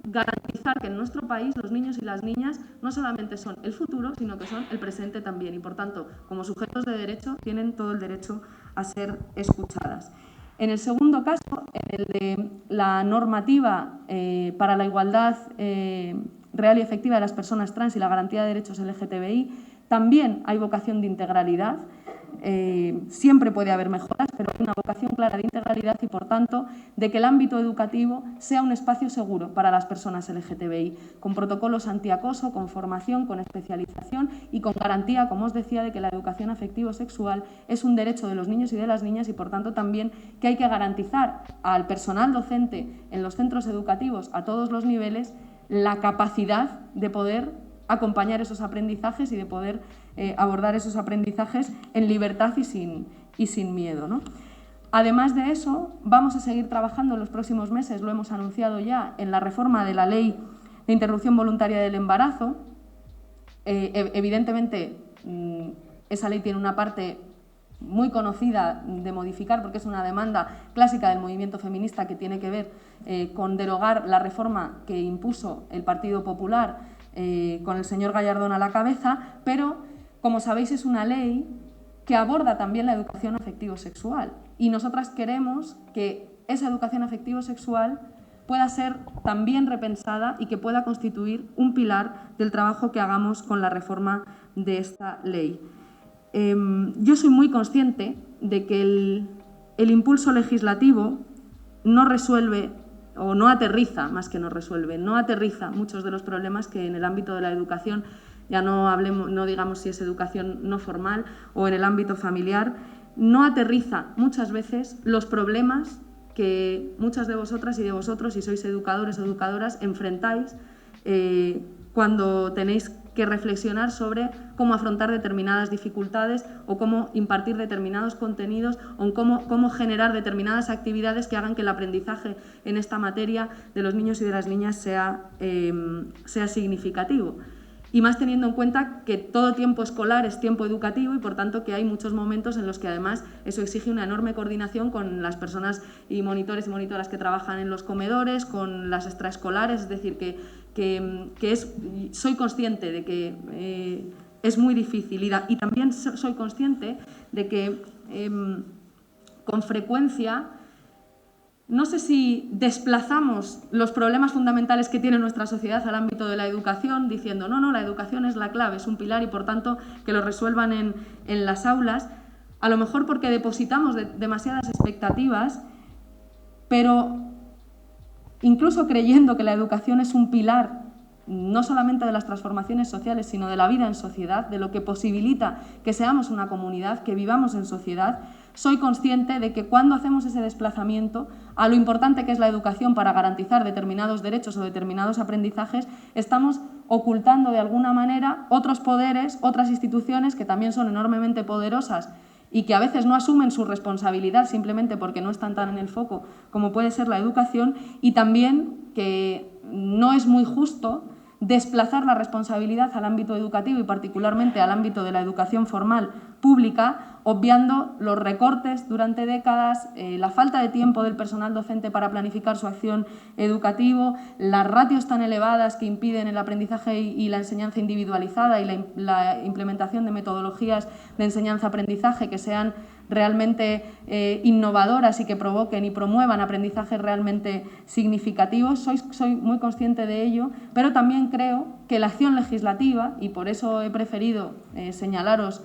garantizar que en nuestro país los niños y las niñas no solamente son el futuro, sino que son el presente también, y por tanto, como sujetos de derecho, tienen todo el derecho a ser escuchadas. En el segundo caso, en el de la normativa para la igualdad real y efectiva de las personas trans y la garantía de derechos LGTBI, también hay vocación de integralidad. Siempre puede haber mejoras, pero hay una vocación clara de integralidad y, por tanto, de que el ámbito educativo sea un espacio seguro para las personas LGTBI, con protocolos antiacoso, con formación, con especialización y con garantía, como os decía, de que la educación afectivo-sexual es un derecho de los niños y de las niñas y, por tanto, también que hay que garantizar al personal docente en los centros educativos a todos los niveles la capacidad de poder acompañar esos aprendizajes y de poder abordar esos aprendizajes en libertad y sin miedo, ¿no? Además de eso, vamos a seguir trabajando en los próximos meses, lo hemos anunciado ya, en la reforma de la Ley de Interrupción Voluntaria del Embarazo. Evidentemente, esa ley tiene una parte muy conocida de modificar, porque es una demanda clásica del movimiento feminista que tiene que ver con derogar la reforma que impuso el Partido Popular con el señor Gallardón a la cabeza, pero, como sabéis, es una ley que aborda también la educación afectivo-sexual, y nosotras queremos que esa educación afectivo-sexual pueda ser también repensada y que pueda constituir un pilar del trabajo que hagamos con la reforma de esta ley. Yo soy muy consciente de que el impulso legislativo no resuelve, o no aterriza, más que no resuelve, no aterriza muchos de los problemas que en el ámbito de la educación, ya no digamos si es educación no formal o en el ámbito familiar, no aterriza muchas veces los problemas que muchas de vosotras y de vosotros, si sois educadores o educadoras, enfrentáis cuando tenéis que reflexionar sobre cómo afrontar determinadas dificultades o cómo impartir determinados contenidos o cómo generar determinadas actividades que hagan que el aprendizaje en esta materia de los niños y de las niñas sea significativo. Y más teniendo en cuenta que todo tiempo escolar es tiempo educativo y, por tanto, que hay muchos momentos en los que además eso exige una enorme coordinación con las personas y monitores y monitoras que trabajan en los comedores, con las extraescolares, es decir, soy consciente de que es muy difícil y también soy consciente de que con frecuencia no sé si desplazamos los problemas fundamentales que tiene nuestra sociedad al ámbito de la educación, diciendo no, la educación es la clave, es un pilar y, por tanto, que lo resuelvan en las aulas, a lo mejor porque depositamos demasiadas expectativas, pero incluso creyendo que la educación es un pilar no solamente de las transformaciones sociales, sino de la vida en sociedad, de lo que posibilita que seamos una comunidad, que vivamos en sociedad, soy consciente de que cuando hacemos ese desplazamiento a lo importante que es la educación para garantizar determinados derechos o determinados aprendizajes, estamos ocultando de alguna manera otros poderes, otras instituciones que también son enormemente poderosas y que a veces no asumen su responsabilidad simplemente porque no están tan en el foco como puede ser la educación, y también que no es muy justo desplazar la responsabilidad al ámbito educativo y particularmente al ámbito de la educación formal pública, obviando los recortes durante décadas, la falta de tiempo del personal docente para planificar su acción educativa, las ratios tan elevadas que impiden el aprendizaje y la enseñanza individualizada y la implementación de metodologías de enseñanza-aprendizaje que sean realmente innovadoras y que provoquen y promuevan aprendizajes realmente significativos. Soy muy consciente de ello, pero también creo que la acción legislativa, y por eso he preferido señalaros,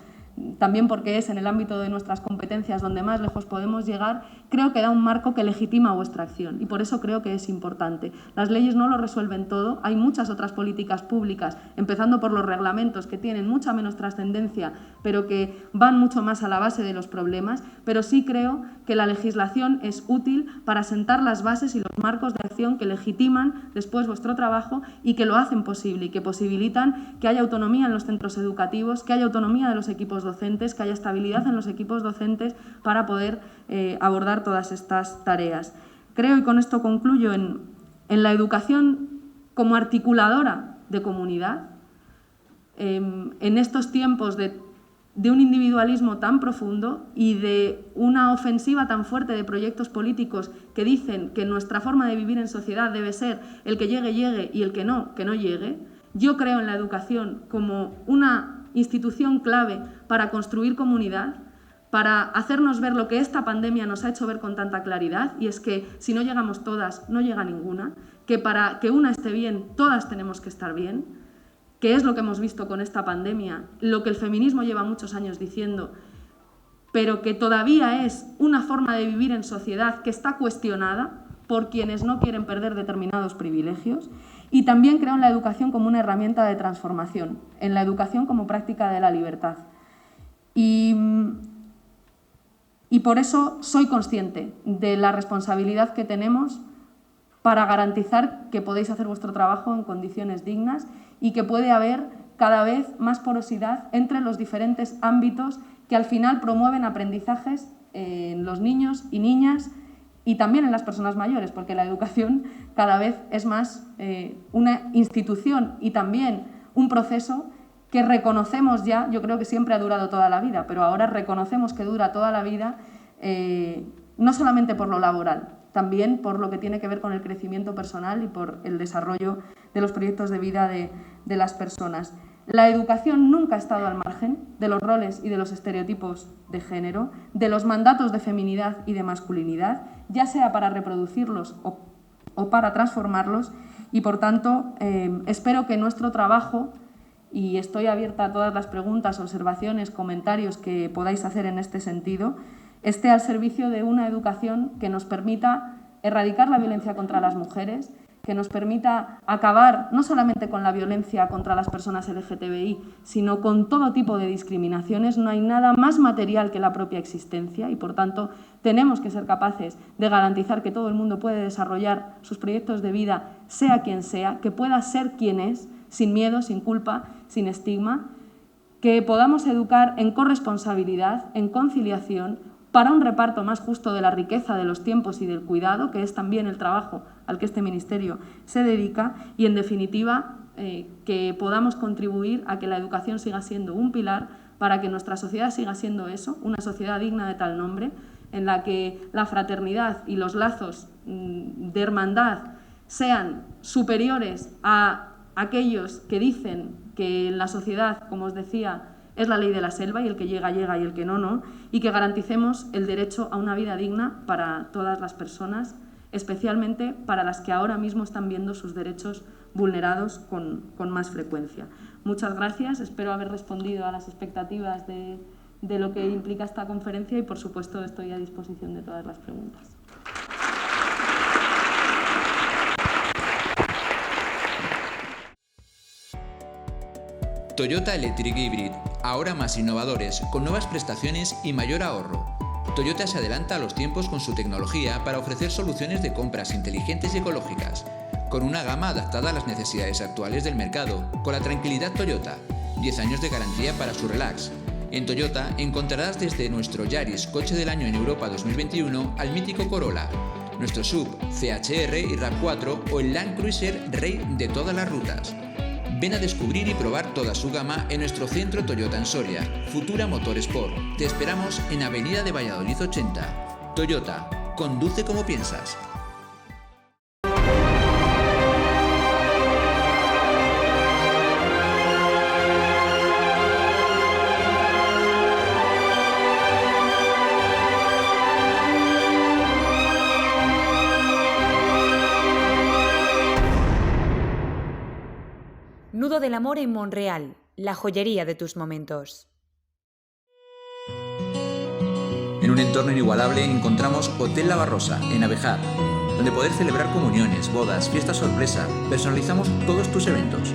también porque es en el ámbito de nuestras competencias donde más lejos podemos llegar, creo que da un marco que legitima vuestra acción y por eso creo que es importante. Las leyes no lo resuelven todo, hay muchas otras políticas públicas, empezando por los reglamentos que tienen mucha menos trascendencia, pero que van mucho más a la base de los problemas, pero sí creo que la legislación es útil para sentar las bases y los marcos de acción que legitiman después vuestro trabajo y que lo hacen posible y que posibilitan que haya autonomía en los centros educativos, que haya autonomía de los equipos docentes, que haya estabilidad en los equipos docentes para poder abordar todas estas tareas. Creo, y con esto concluyo, en la educación como articuladora de comunidad, en estos tiempos de un individualismo tan profundo y de una ofensiva tan fuerte de proyectos políticos que dicen que nuestra forma de vivir en sociedad debe ser el que llegue, llegue y el que no llegue. Yo creo en la educación como una institución clave para construir comunidad, para hacernos ver lo que esta pandemia nos ha hecho ver con tanta claridad, y es que si no llegamos todas, no llega ninguna, que para que una esté bien, todas tenemos que estar bien, que es lo que hemos visto con esta pandemia, lo que el feminismo lleva muchos años diciendo, pero que todavía es una forma de vivir en sociedad que está cuestionada por quienes no quieren perder determinados privilegios. Y también creo en la educación como una herramienta de transformación, en la educación como práctica de la libertad. Y por eso soy consciente de la responsabilidad que tenemos para garantizar que podéis hacer vuestro trabajo en condiciones dignas y que puede haber cada vez más porosidad entre los diferentes ámbitos que al final promueven aprendizajes en los niños y niñas y también en las personas mayores, porque la educación cada vez es más una institución y también un proceso que reconocemos ya, yo creo que siempre ha durado toda la vida, pero ahora reconocemos que dura toda la vida, no solamente por lo laboral, también por lo que tiene que ver con el crecimiento personal y por el desarrollo de los proyectos de vida de las personas. La educación nunca ha estado al margen de los roles y de los estereotipos de género, de los mandatos de feminidad y de masculinidad, ya sea para reproducirlos o para transformarlos, y por tanto espero que nuestro trabajo, y estoy abierta a todas las preguntas, observaciones, comentarios que podáis hacer en este sentido, esté al servicio de una educación que nos permita erradicar la violencia contra las mujeres, que nos permita acabar no solamente con la violencia contra las personas LGTBI, sino con todo tipo de discriminaciones. No hay nada más material que la propia existencia y, por tanto, tenemos que ser capaces de garantizar que todo el mundo puede desarrollar sus proyectos de vida, sea quien sea, que pueda ser quien es, sin miedo, sin culpa, sin estigma, que podamos educar en corresponsabilidad, en conciliación, para un reparto más justo de la riqueza, de los tiempos y del cuidado, que es también el trabajo al que este Ministerio se dedica, y en definitiva que podamos contribuir a que la educación siga siendo un pilar para que nuestra sociedad siga siendo eso, una sociedad digna de tal nombre, en la que la fraternidad y los lazos de hermandad sean superiores a aquellos que dicen que en la sociedad, como os decía, es la ley de la selva y el que llega, llega y el que no, y que garanticemos el derecho a una vida digna para todas las personas, especialmente para las que ahora mismo están viendo sus derechos vulnerados con más frecuencia. Muchas gracias, espero haber respondido a las expectativas de lo que implica esta conferencia y, por supuesto, estoy a disposición de todas las preguntas. Toyota Electric Hybrid, ahora más innovadores, con nuevas prestaciones y mayor ahorro. Toyota se adelanta a los tiempos con su tecnología para ofrecer soluciones de compras inteligentes y ecológicas, con una gama adaptada a las necesidades actuales del mercado, con la tranquilidad Toyota, 10 años de garantía para su relax. En Toyota encontrarás desde nuestro Yaris Coche del Año en Europa 2021 al mítico Corolla, nuestro SUV, CHR y RAV4 o el Land Cruiser Rey de todas las rutas. Ven a descubrir y probar toda su gama en nuestro centro Toyota en Soria, Futura Motorsport. Te esperamos en Avenida de Valladolid 80. Toyota, conduce como piensas. Escudo del Amor en Monreal, la joyería de tus momentos. En un entorno inigualable encontramos Hotel La Barrosa, en Abejar, donde poder celebrar comuniones, bodas, fiestas sorpresa. Personalizamos todos tus eventos.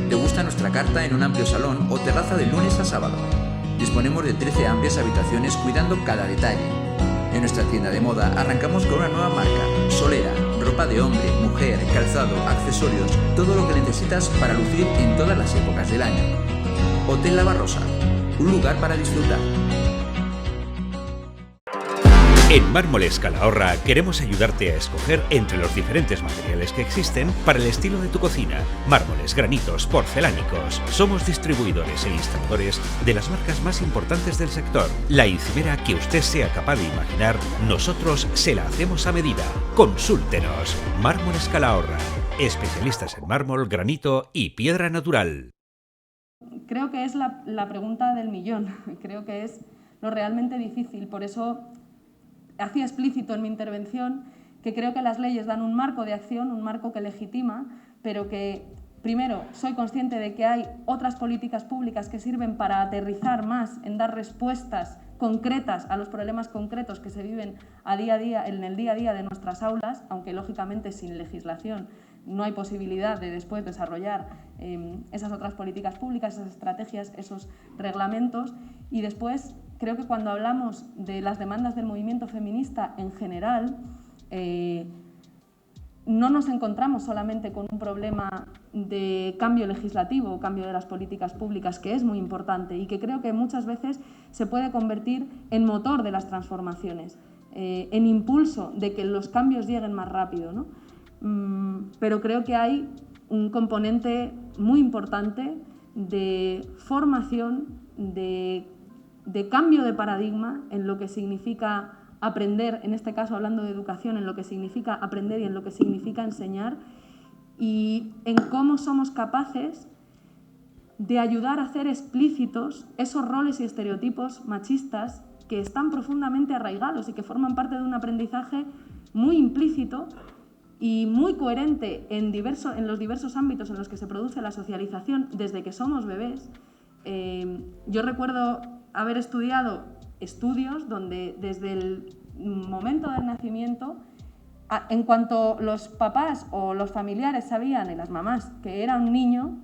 Te gusta nuestra carta en un amplio salón o terraza de lunes a sábado. Disponemos de 13 amplias habitaciones cuidando cada detalle. En nuestra tienda de moda arrancamos con una nueva marca, Solera, ropa de hombre, mujer, calzado, accesorios, todo lo que necesitas para lucir en todas las épocas del año. Hotel La Barrosa, un lugar para disfrutar. En Mármoles Calahorra queremos ayudarte a escoger entre los diferentes materiales que existen para el estilo de tu cocina. Mármoles, granitos, porcelánicos. Somos distribuidores e instaladores de las marcas más importantes del sector. La encimera que usted sea capaz de imaginar, nosotros se la hacemos a medida. Consúltenos. Mármoles Calahorra. Especialistas en mármol, granito y piedra natural. Creo que es la pregunta del millón. Creo que es lo realmente difícil. Por eso hacía explícito en mi intervención que creo que las leyes dan un marco de acción, un marco que legitima, pero que, primero, soy consciente de que hay otras políticas públicas que sirven para aterrizar más en dar respuestas concretas a los problemas concretos que se viven en el día a día de nuestras aulas, aunque lógicamente sin legislación no hay posibilidad de después desarrollar esas otras políticas públicas, esas estrategias, esos reglamentos. Y después, creo que cuando hablamos de las demandas del movimiento feminista en general, no nos encontramos solamente con un problema de cambio legislativo, cambio de las políticas públicas, que es muy importante y que creo que muchas veces se puede convertir en motor de las transformaciones, en impulso de que los cambios lleguen más rápido, ¿no? Pero creo que hay un componente muy importante de formación, de cambio de paradigma en lo que significa aprender, en este caso hablando de educación, en lo que significa aprender y en lo que significa enseñar, y en cómo somos capaces de ayudar a hacer explícitos esos roles y estereotipos machistas que están profundamente arraigados y que forman parte de un aprendizaje muy implícito y muy coherente en los diversos ámbitos en los que se produce la socialización desde que somos bebés. Yo recuerdo haber estudiado estudios donde desde el momento del nacimiento, en cuanto los papás o los familiares sabían, y las mamás, que era un niño,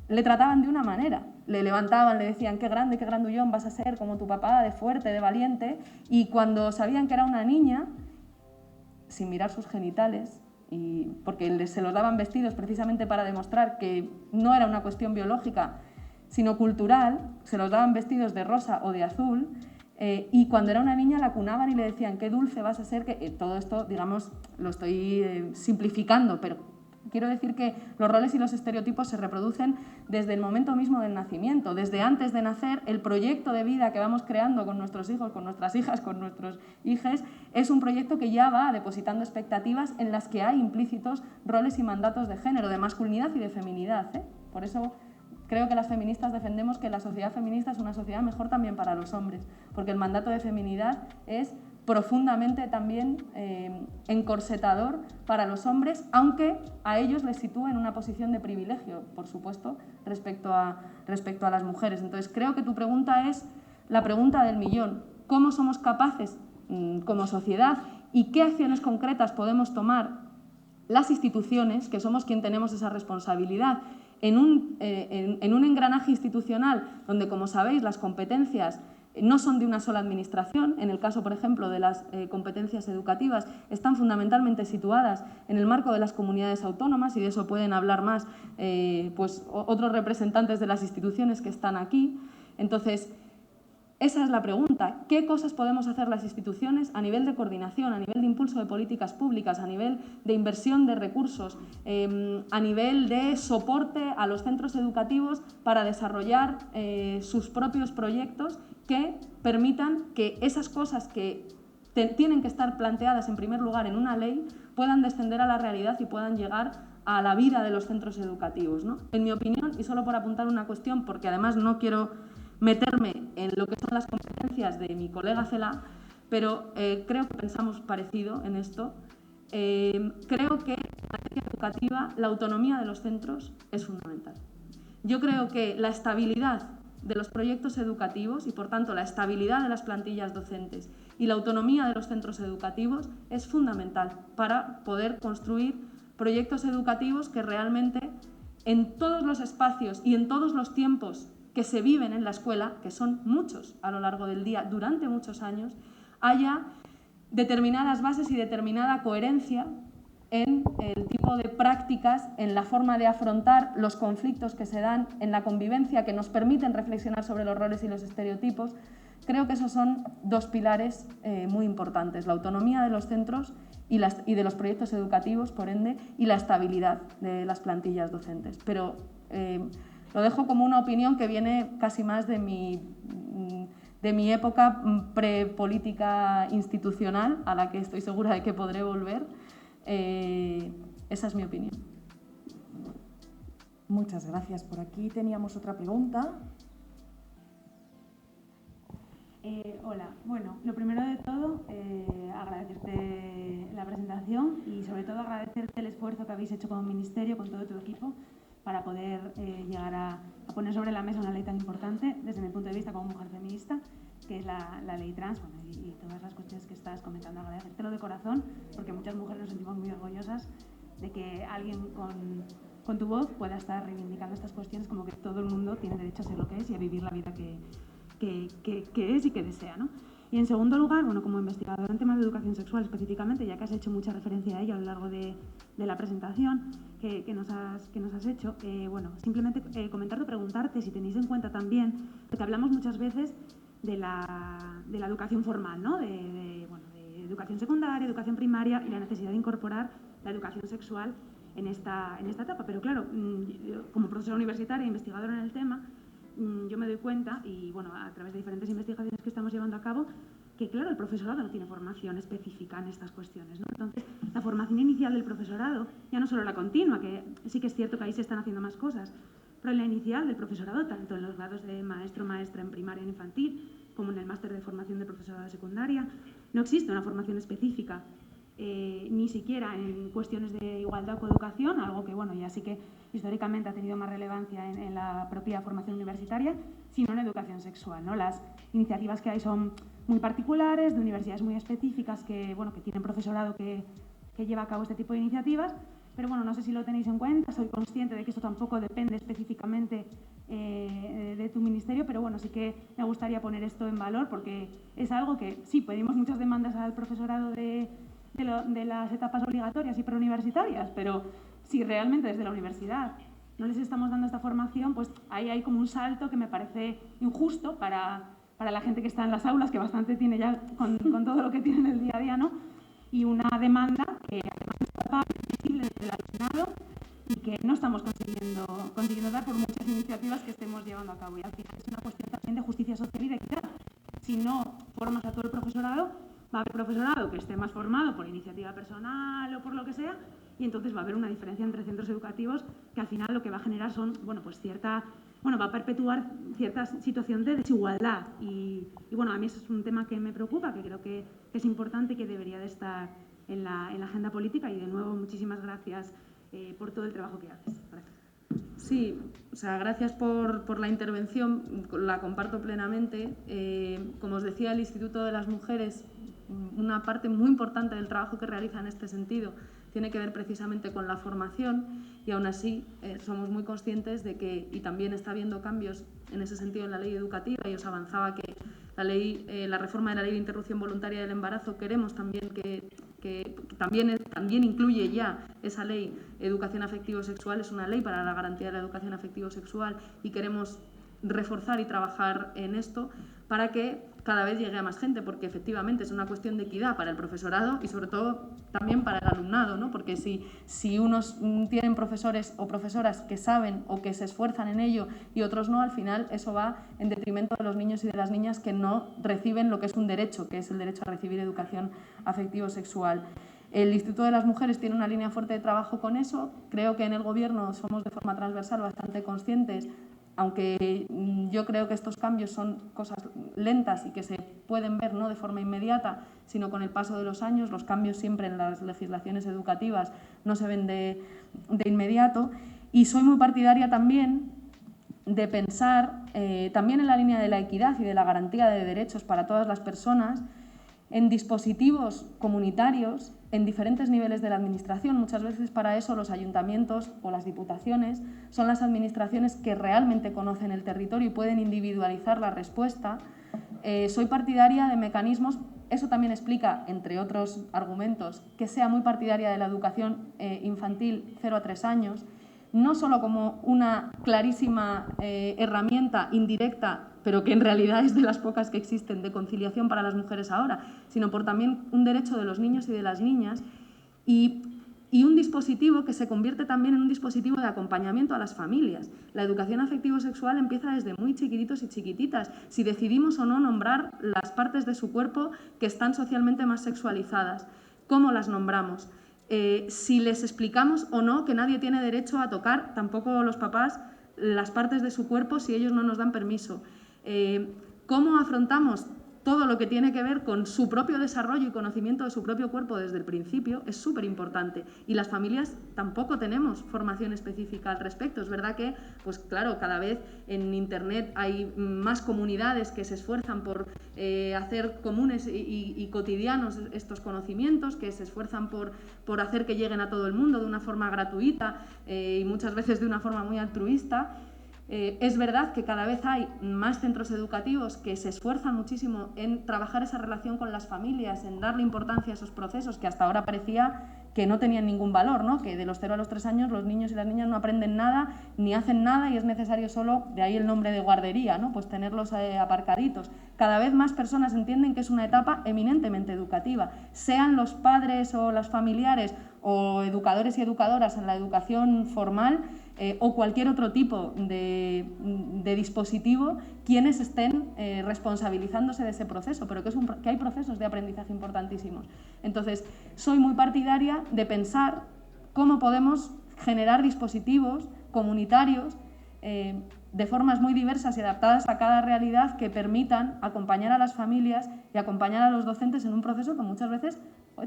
le trataban de una manera. Le levantaban, le decían qué grandullón vas a ser, como tu papá, de fuerte, de valiente. Y cuando sabían que era una niña, sin mirar sus genitales, porque se los daban vestidos precisamente para demostrar que no era una cuestión biológica, sino cultural, se los daban vestidos de rosa o de azul, y cuando era una niña la cunaban y le decían qué dulce vas a ser, todo esto, digamos, lo estoy simplificando, pero quiero decir que los roles y los estereotipos se reproducen desde el momento mismo del nacimiento, desde antes de nacer. El proyecto de vida que vamos creando con nuestros hijos, con nuestras hijas, con nuestros hijes, es un proyecto que ya va depositando expectativas en las que hay implícitos roles y mandatos de género, de masculinidad y de feminidad, ¿eh? Por eso creo que las feministas defendemos que la sociedad feminista es una sociedad mejor también para los hombres, porque el mandato de feminidad es profundamente también encorsetador para los hombres, aunque a ellos les sitúa en una posición de privilegio, por supuesto, respecto a las mujeres. Entonces, creo que tu pregunta es la pregunta del millón. ¿Cómo somos capaces como sociedad y qué acciones concretas podemos tomar las instituciones, que somos quien tenemos esa responsabilidad, en un engranaje institucional donde, como sabéis, las competencias no son de una sola administración? En el caso, por ejemplo, de las competencias educativas, están fundamentalmente situadas en el marco de las comunidades autónomas, y de eso pueden hablar más pues otros representantes de las instituciones que están aquí. Entonces, esa es la pregunta. ¿Qué cosas podemos hacer las instituciones a nivel de coordinación, a nivel de impulso de políticas públicas, a nivel de inversión de recursos, a nivel de soporte a los centros educativos para desarrollar sus propios proyectos que permitan que esas cosas que tienen que estar planteadas en primer lugar en una ley puedan descender a la realidad y puedan llegar a la vida de los centros educativos, ¿no? En mi opinión, y solo por apuntar una cuestión, porque además no quiero meterme en lo que son las competencias de mi colega Celaá, pero creo que pensamos parecido en esto. Creo que en materia educativa la autonomía de los centros es fundamental. Yo creo que la estabilidad de los proyectos educativos y, por tanto, la estabilidad de las plantillas docentes y la autonomía de los centros educativos es fundamental para poder construir proyectos educativos que realmente en todos los espacios y en todos los tiempos que se viven en la escuela, que son muchos a lo largo del día, durante muchos años, haya determinadas bases y determinada coherencia en el tipo de prácticas, en la forma de afrontar los conflictos que se dan, en la convivencia, que nos permiten reflexionar sobre los roles y los estereotipos. Creo que esos son dos pilares muy importantes, la autonomía de los centros y de los proyectos educativos, por ende, y la estabilidad de las plantillas docentes. Pero lo dejo como una opinión que viene casi más de mi época prepolítica institucional, a la que estoy segura de que podré volver. Esa es mi opinión. Muchas gracias. Por aquí teníamos otra pregunta. Hola. Bueno, lo primero de todo, agradecerte la presentación y sobre todo agradecerte el esfuerzo que habéis hecho como Ministerio, con todo tu equipo, para poder llegar a poner sobre la mesa una ley tan importante, desde mi punto de vista como mujer feminista, que es la ley trans, bueno, y todas las cuestiones que estás comentando. Agradecértelo de corazón, porque muchas mujeres nos sentimos muy orgullosas de que alguien con tu voz pueda estar reivindicando estas cuestiones, como que todo el mundo tiene derecho a ser lo que es y a vivir la vida que es y que desea, ¿no? Y en segundo lugar, bueno, como investigadora en temas de educación sexual específicamente, ya que has hecho mucha referencia a ello a lo largo de la presentación que nos has hecho, bueno, simplemente comentarte o preguntarte si tenéis en cuenta también, porque hablamos muchas veces de la educación formal, ¿no? De educación secundaria, educación primaria y la necesidad de incorporar la educación sexual en esta etapa. Pero claro, como profesora universitaria e investigadora en el tema, yo me doy cuenta, y bueno, a través de diferentes investigaciones que estamos llevando a cabo, que claro, el profesorado no tiene formación específica en estas cuestiones, ¿no? Entonces, la formación inicial del profesorado, ya no solo la continua, que sí que es cierto que ahí se están haciendo más cosas, pero en la inicial del profesorado, tanto en los grados de maestro o maestra en primaria y en infantil, como en el máster de formación de profesorado de secundaria, no existe una formación específica, ni siquiera en cuestiones de igualdad o coeducación, algo que bueno, ya sí que históricamente ha tenido más relevancia en la propia formación universitaria, sino en educación sexual, ¿no? Las iniciativas que hay son muy particulares, de universidades muy específicas que, bueno, que tienen profesorado que lleva a cabo este tipo de iniciativas, pero bueno, no sé si lo tenéis en cuenta, soy consciente de que esto tampoco depende específicamente de tu ministerio, pero bueno, sí que me gustaría poner esto en valor porque es algo que sí, pedimos muchas demandas al profesorado de las etapas obligatorias y preuniversitarias, pero si realmente desde la universidad no les estamos dando esta formación, pues ahí hay como un salto que me parece injusto para la gente que está en las aulas, que bastante tiene ya con todo lo que tiene en el día a día, ¿no? Y una demanda que además es visible desde el alumnado y que no estamos consiguiendo dar por muchas iniciativas que estemos llevando a cabo. Y al final es una cuestión también de justicia social y de equidad. Si no formas a todo el profesorado, va a haber profesorado que esté más formado por iniciativa personal o por lo que sea, y entonces va a haber una diferencia entre centros educativos que al final lo que va a generar son, bueno, pues va a perpetuar cierta situación de desigualdad. Y bueno, a mí eso es un tema que me preocupa, que creo que es importante y que debería de estar en la agenda política. Y de nuevo, muchísimas gracias por todo el trabajo que haces. Gracias. Sí, o sea, gracias por la intervención, la comparto plenamente. Como os decía, el Instituto de las Mujeres, una parte muy importante del trabajo que realiza en este sentido tiene que ver precisamente con la formación, y aún así somos muy conscientes de que, y también está habiendo cambios en ese sentido en la ley educativa, y os avanzaba que la reforma de la ley de interrupción voluntaria del embarazo queremos también que también incluye ya esa ley educación afectivo-sexual, es una ley para la garantía de la educación afectivo-sexual, y queremos reforzar y trabajar en esto para que cada vez llegue a más gente, porque efectivamente es una cuestión de equidad para el profesorado y sobre todo también para el alumnado, ¿no? Porque si unos tienen profesores o profesoras que saben o que se esfuerzan en ello y otros no, al final eso va en detrimento de los niños y de las niñas que no reciben lo que es un derecho, que es el derecho a recibir educación afectivo-sexual. El Instituto de las Mujeres tiene una línea fuerte de trabajo con eso. Creo que en el Gobierno somos de forma transversal bastante conscientes, aunque yo creo que estos cambios son cosas lentas y que se pueden ver no de forma inmediata, sino con el paso de los años. Los cambios siempre en las legislaciones educativas no se ven de inmediato. Y soy muy partidaria también de pensar, también en la línea de la equidad y de la garantía de derechos para todas las personas, en dispositivos comunitarios en diferentes niveles de la Administración. Muchas veces para eso los ayuntamientos o las diputaciones son las administraciones que realmente conocen el territorio y pueden individualizar la respuesta. Soy partidaria de mecanismos, eso también explica, entre otros argumentos, que sea muy partidaria de la educación infantil 0 a 3 años, no solo como una clarísima herramienta indirecta, pero que en realidad es de las pocas que existen, de conciliación para las mujeres ahora, sino por también un derecho de los niños y de las niñas y un dispositivo que se convierte también en un dispositivo de acompañamiento a las familias. La educación afectivo-sexual empieza desde muy chiquititos y chiquititas. Si decidimos o no nombrar las partes de su cuerpo que están socialmente más sexualizadas, ¿cómo las nombramos? Si les explicamos o no que nadie tiene derecho a tocar, tampoco los papás, las partes de su cuerpo si ellos no nos dan permiso. ¿Cómo afrontamos todo lo que tiene que ver con su propio desarrollo y conocimiento de su propio cuerpo desde el principio? Es súper importante. Y las familias tampoco tenemos formación específica al respecto. Es verdad que, pues claro, cada vez en Internet hay más comunidades que se esfuerzan por hacer comunes y cotidianos estos conocimientos, que se esfuerzan por hacer que lleguen a todo el mundo de una forma gratuita y muchas veces de una forma muy altruista. Es verdad que cada vez hay más centros educativos que se esfuerzan muchísimo en trabajar esa relación con las familias, en darle importancia a esos procesos que hasta ahora parecía que no tenían ningún valor, ¿no? Que de los 0 a los 3 años los niños y las niñas no aprenden nada ni hacen nada y es necesario solo, de ahí el nombre de guardería, ¿no? Pues tenerlos aparcaditos. Cada vez más personas entienden que es una etapa eminentemente educativa, sean los padres o los familiares o educadores y educadoras en la educación formal o cualquier otro tipo de dispositivo, quienes estén responsabilizándose de ese proceso, pero que hay procesos de aprendizaje importantísimos. Entonces, soy muy partidaria de pensar cómo podemos generar dispositivos comunitarios de formas muy diversas y adaptadas a cada realidad que permitan acompañar a las familias y acompañar a los docentes en un proceso que muchas veces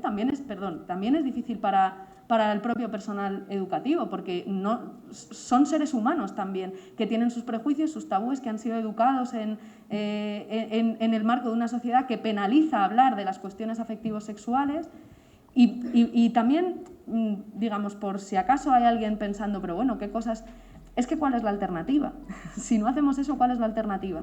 también es difícil para el propio personal educativo, porque son seres humanos también, que tienen sus prejuicios, sus tabúes, que han sido educados en el marco de una sociedad que penaliza hablar de las cuestiones afectivo-sexuales y también, digamos, por si acaso hay alguien pensando, pero bueno, ¿qué cosas? Es que ¿cuál es la alternativa? Si no hacemos eso, ¿cuál es la alternativa?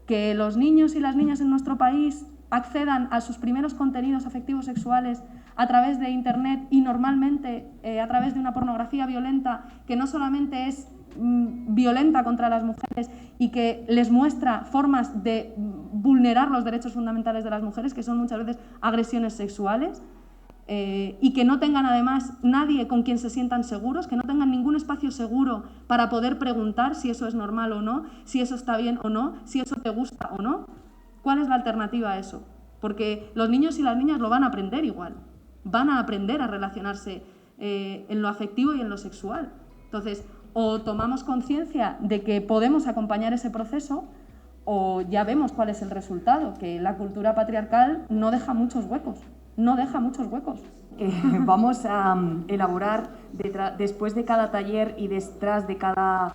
Que los niños y las niñas en nuestro país accedan a sus primeros contenidos afectivos sexuales a través de Internet y normalmente a través de una pornografía violenta que no solamente es violenta contra las mujeres y que les muestra formas de vulnerar los derechos fundamentales de las mujeres, que son muchas veces agresiones sexuales, y que no tengan además nadie con quien se sientan seguros, que no tengan ningún espacio seguro para poder preguntar si eso es normal o no, si eso está bien o no, si eso te gusta o no. ¿Cuál es la alternativa a eso? Porque los niños y las niñas lo van a aprender igual, van a aprender a relacionarse en lo afectivo y en lo sexual. Entonces, o tomamos conciencia de que podemos acompañar ese proceso o ya vemos cuál es el resultado, que la cultura patriarcal no deja muchos huecos. Vamos a elaborar, después de cada taller y detrás de cada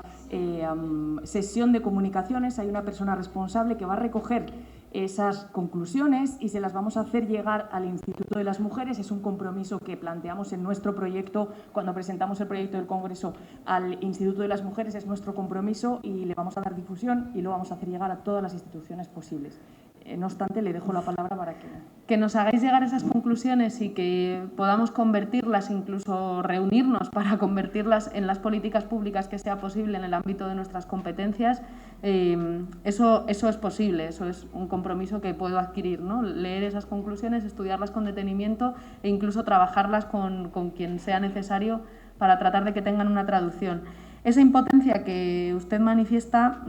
sesión de comunicaciones, hay una persona responsable que va a recoger esas conclusiones y se las vamos a hacer llegar al Instituto de las Mujeres. Es un compromiso que planteamos en nuestro proyecto, cuando presentamos el proyecto del Congreso al Instituto de las Mujeres, es nuestro compromiso y le vamos a dar difusión y lo vamos a hacer llegar a todas las instituciones posibles. No obstante, le dejo la palabra para que nos hagáis llegar esas conclusiones y que podamos convertirlas, incluso reunirnos para convertirlas en las políticas públicas que sea posible en el ámbito de nuestras competencias. Eso es posible, eso es un compromiso que puedo adquirir, ¿no? Leer esas conclusiones, estudiarlas con detenimiento e incluso trabajarlas con quien sea necesario para tratar de que tengan una traducción. Esa impotencia que usted manifiesta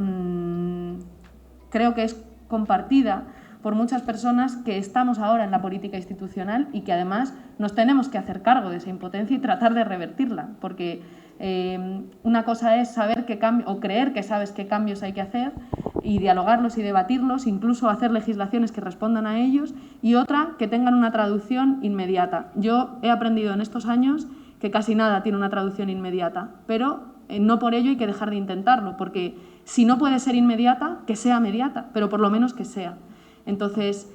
creo que es compartida por muchas personas que estamos ahora en la política institucional y que además nos tenemos que hacer cargo de esa impotencia y tratar de revertirla, porque una cosa es saber qué cambio o creer que sabes qué cambios hay que hacer y dialogarlos y debatirlos, incluso hacer legislaciones que respondan a ellos, y otra que tengan una traducción inmediata. Yo he aprendido en estos años que casi nada tiene una traducción inmediata, pero no por ello hay que dejar de intentarlo, porque Si no puede ser inmediata, que sea inmediata, pero por lo menos que sea. Entonces,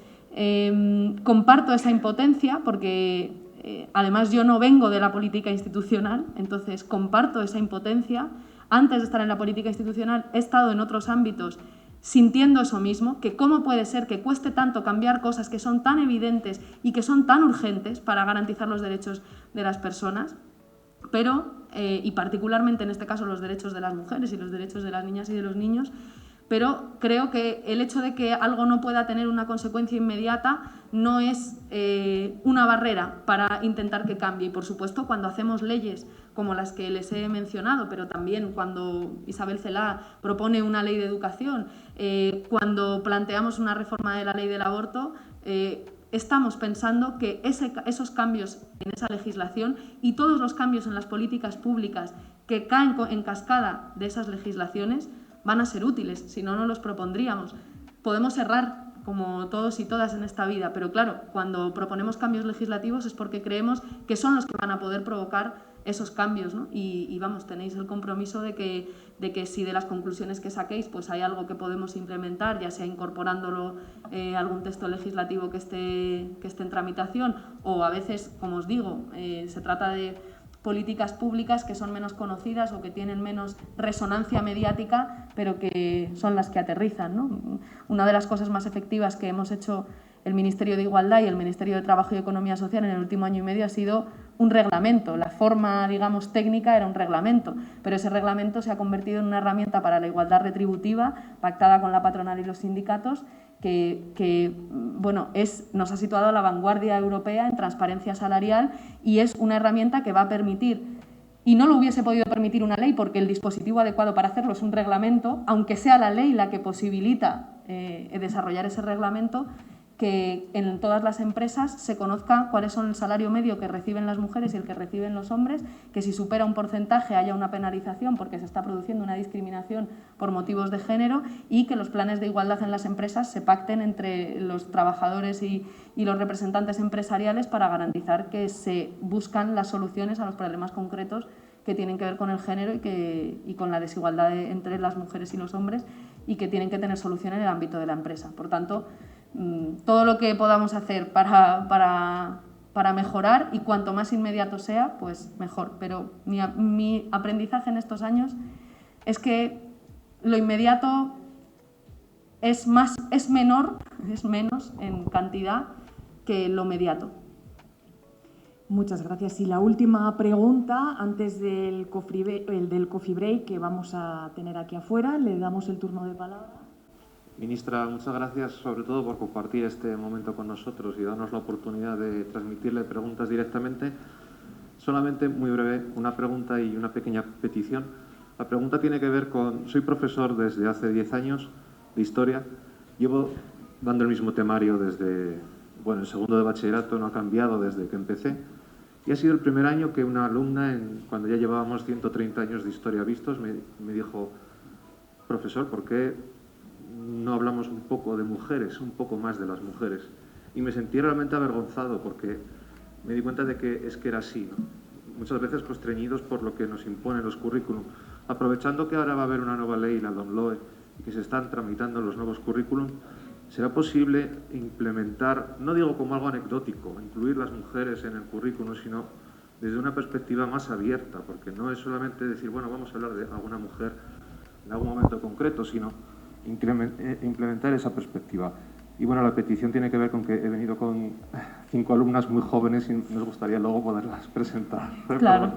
comparto esa impotencia porque además yo no vengo de la política institucional, entonces comparto esa impotencia. Antes de estar en la política institucional he estado en otros ámbitos sintiendo eso mismo, que cómo puede ser que cueste tanto cambiar cosas que son tan evidentes y que son tan urgentes para garantizar los derechos de las personas, pero, y particularmente en este caso los derechos de las mujeres y los derechos de las niñas y de los niños, pero creo que el hecho de que algo no pueda tener una consecuencia inmediata no es una barrera para intentar que cambie. Y, por supuesto, cuando hacemos leyes como las que les he mencionado, pero también cuando Isabel Celaá propone una ley de educación, cuando planteamos una reforma de la ley del aborto, estamos pensando que esos cambios en esa legislación y todos los cambios en las políticas públicas que caen en cascada de esas legislaciones van a ser útiles, si no, no los propondríamos. Podemos errar, como todos y todas en esta vida, pero claro, cuando proponemos cambios legislativos es porque creemos que son los que van a poder provocar esos cambios, ¿no? Y vamos, tenéis el compromiso de que si de las conclusiones que saquéis pues hay algo que podemos implementar, ya sea incorporándolo a algún texto legislativo que esté en tramitación, o a veces, como os digo, se trata de políticas públicas que son menos conocidas o que tienen menos resonancia mediática, pero que son las que aterrizan, ¿no? Una de las cosas más efectivas que hemos hecho el Ministerio de Igualdad y el Ministerio de Trabajo y Economía Social en el último año y medio ha sido un reglamento. La forma, digamos, técnica era un reglamento, pero ese reglamento se ha convertido en una herramienta para la igualdad retributiva pactada con la patronal y los sindicatos que bueno, nos ha situado a la vanguardia europea en transparencia salarial y es una herramienta que va a permitir, y no lo hubiese podido permitir una ley porque el dispositivo adecuado para hacerlo es un reglamento, aunque sea la ley la que posibilita desarrollar ese reglamento, que en todas las empresas se conozca cuáles son el salario medio que reciben las mujeres y el que reciben los hombres, que si supera un porcentaje haya una penalización porque se está produciendo una discriminación por motivos de género y que los planes de igualdad en las empresas se pacten entre los trabajadores y los representantes empresariales para garantizar que se buscan las soluciones a los problemas concretos que tienen que ver con el género y con la desigualdad entre las mujeres y los hombres y que tienen que tener solución en el ámbito de la empresa. Por tanto, todo lo que podamos hacer para mejorar, y cuanto más inmediato sea, pues mejor. Pero mi aprendizaje en estos años es que lo inmediato es menos en cantidad que lo mediato. Muchas gracias. Y la última pregunta, antes del coffee break que vamos a tener aquí afuera, le damos el turno de palabra. Ministra, muchas gracias sobre todo por compartir este momento con nosotros y darnos la oportunidad de transmitirle preguntas directamente. Solamente, muy breve, una pregunta y una pequeña petición. La pregunta tiene que ver con... Soy profesor desde hace 10 años de Historia. Llevo dando el mismo temario desde... Bueno, el segundo de bachillerato no ha cambiado desde que empecé. Y ha sido el primer año que una alumna, cuando ya llevábamos 130 años de Historia vistos, me dijo: profesor, ¿por qué no hablamos un poco de mujeres, un poco más de las mujeres? Y me sentí realmente avergonzado porque me di cuenta de que es que era así, ¿no? Muchas veces constreñidos por lo que nos imponen los currículum. Aprovechando que ahora va a haber una nueva ley, la LOMLOE, y que se están tramitando los nuevos currículum, ¿será posible implementar, no digo como algo anecdótico, incluir las mujeres en el currículum, sino desde una perspectiva más abierta? Porque no es solamente decir, bueno, vamos a hablar de alguna mujer en algún momento concreto, sino implementar esa perspectiva. Y bueno, la petición tiene que ver con que he venido con 5 alumnas muy jóvenes y nos gustaría luego poderlas presentar. Claro.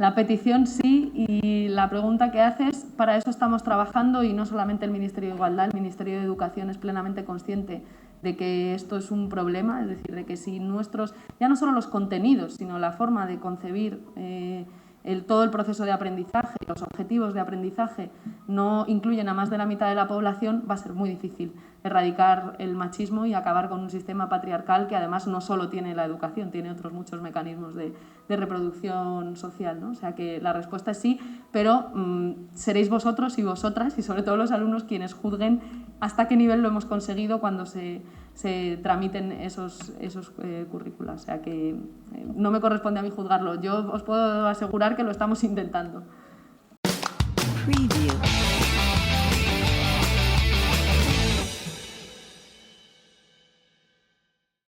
La petición sí, y la pregunta que haces, para eso estamos trabajando, y no solamente el Ministerio de Igualdad, el Ministerio de Educación es plenamente consciente de que esto es un problema, es decir, de que si ya no solo los contenidos, sino la forma de concebir todo el proceso de aprendizaje, los objetivos de aprendizaje no incluyen a más de la mitad de la población, va a ser muy difícil erradicar el machismo y acabar con un sistema patriarcal que además no solo tiene la educación, tiene otros muchos mecanismos de reproducción social, ¿no? O sea que la respuesta es sí, pero seréis vosotros y vosotras y sobre todo los alumnos quienes juzguen hasta qué nivel lo hemos conseguido cuando se tramiten esos currículos. O sea que no me corresponde a mí juzgarlo. Yo os puedo asegurar que lo estamos intentando. Preview.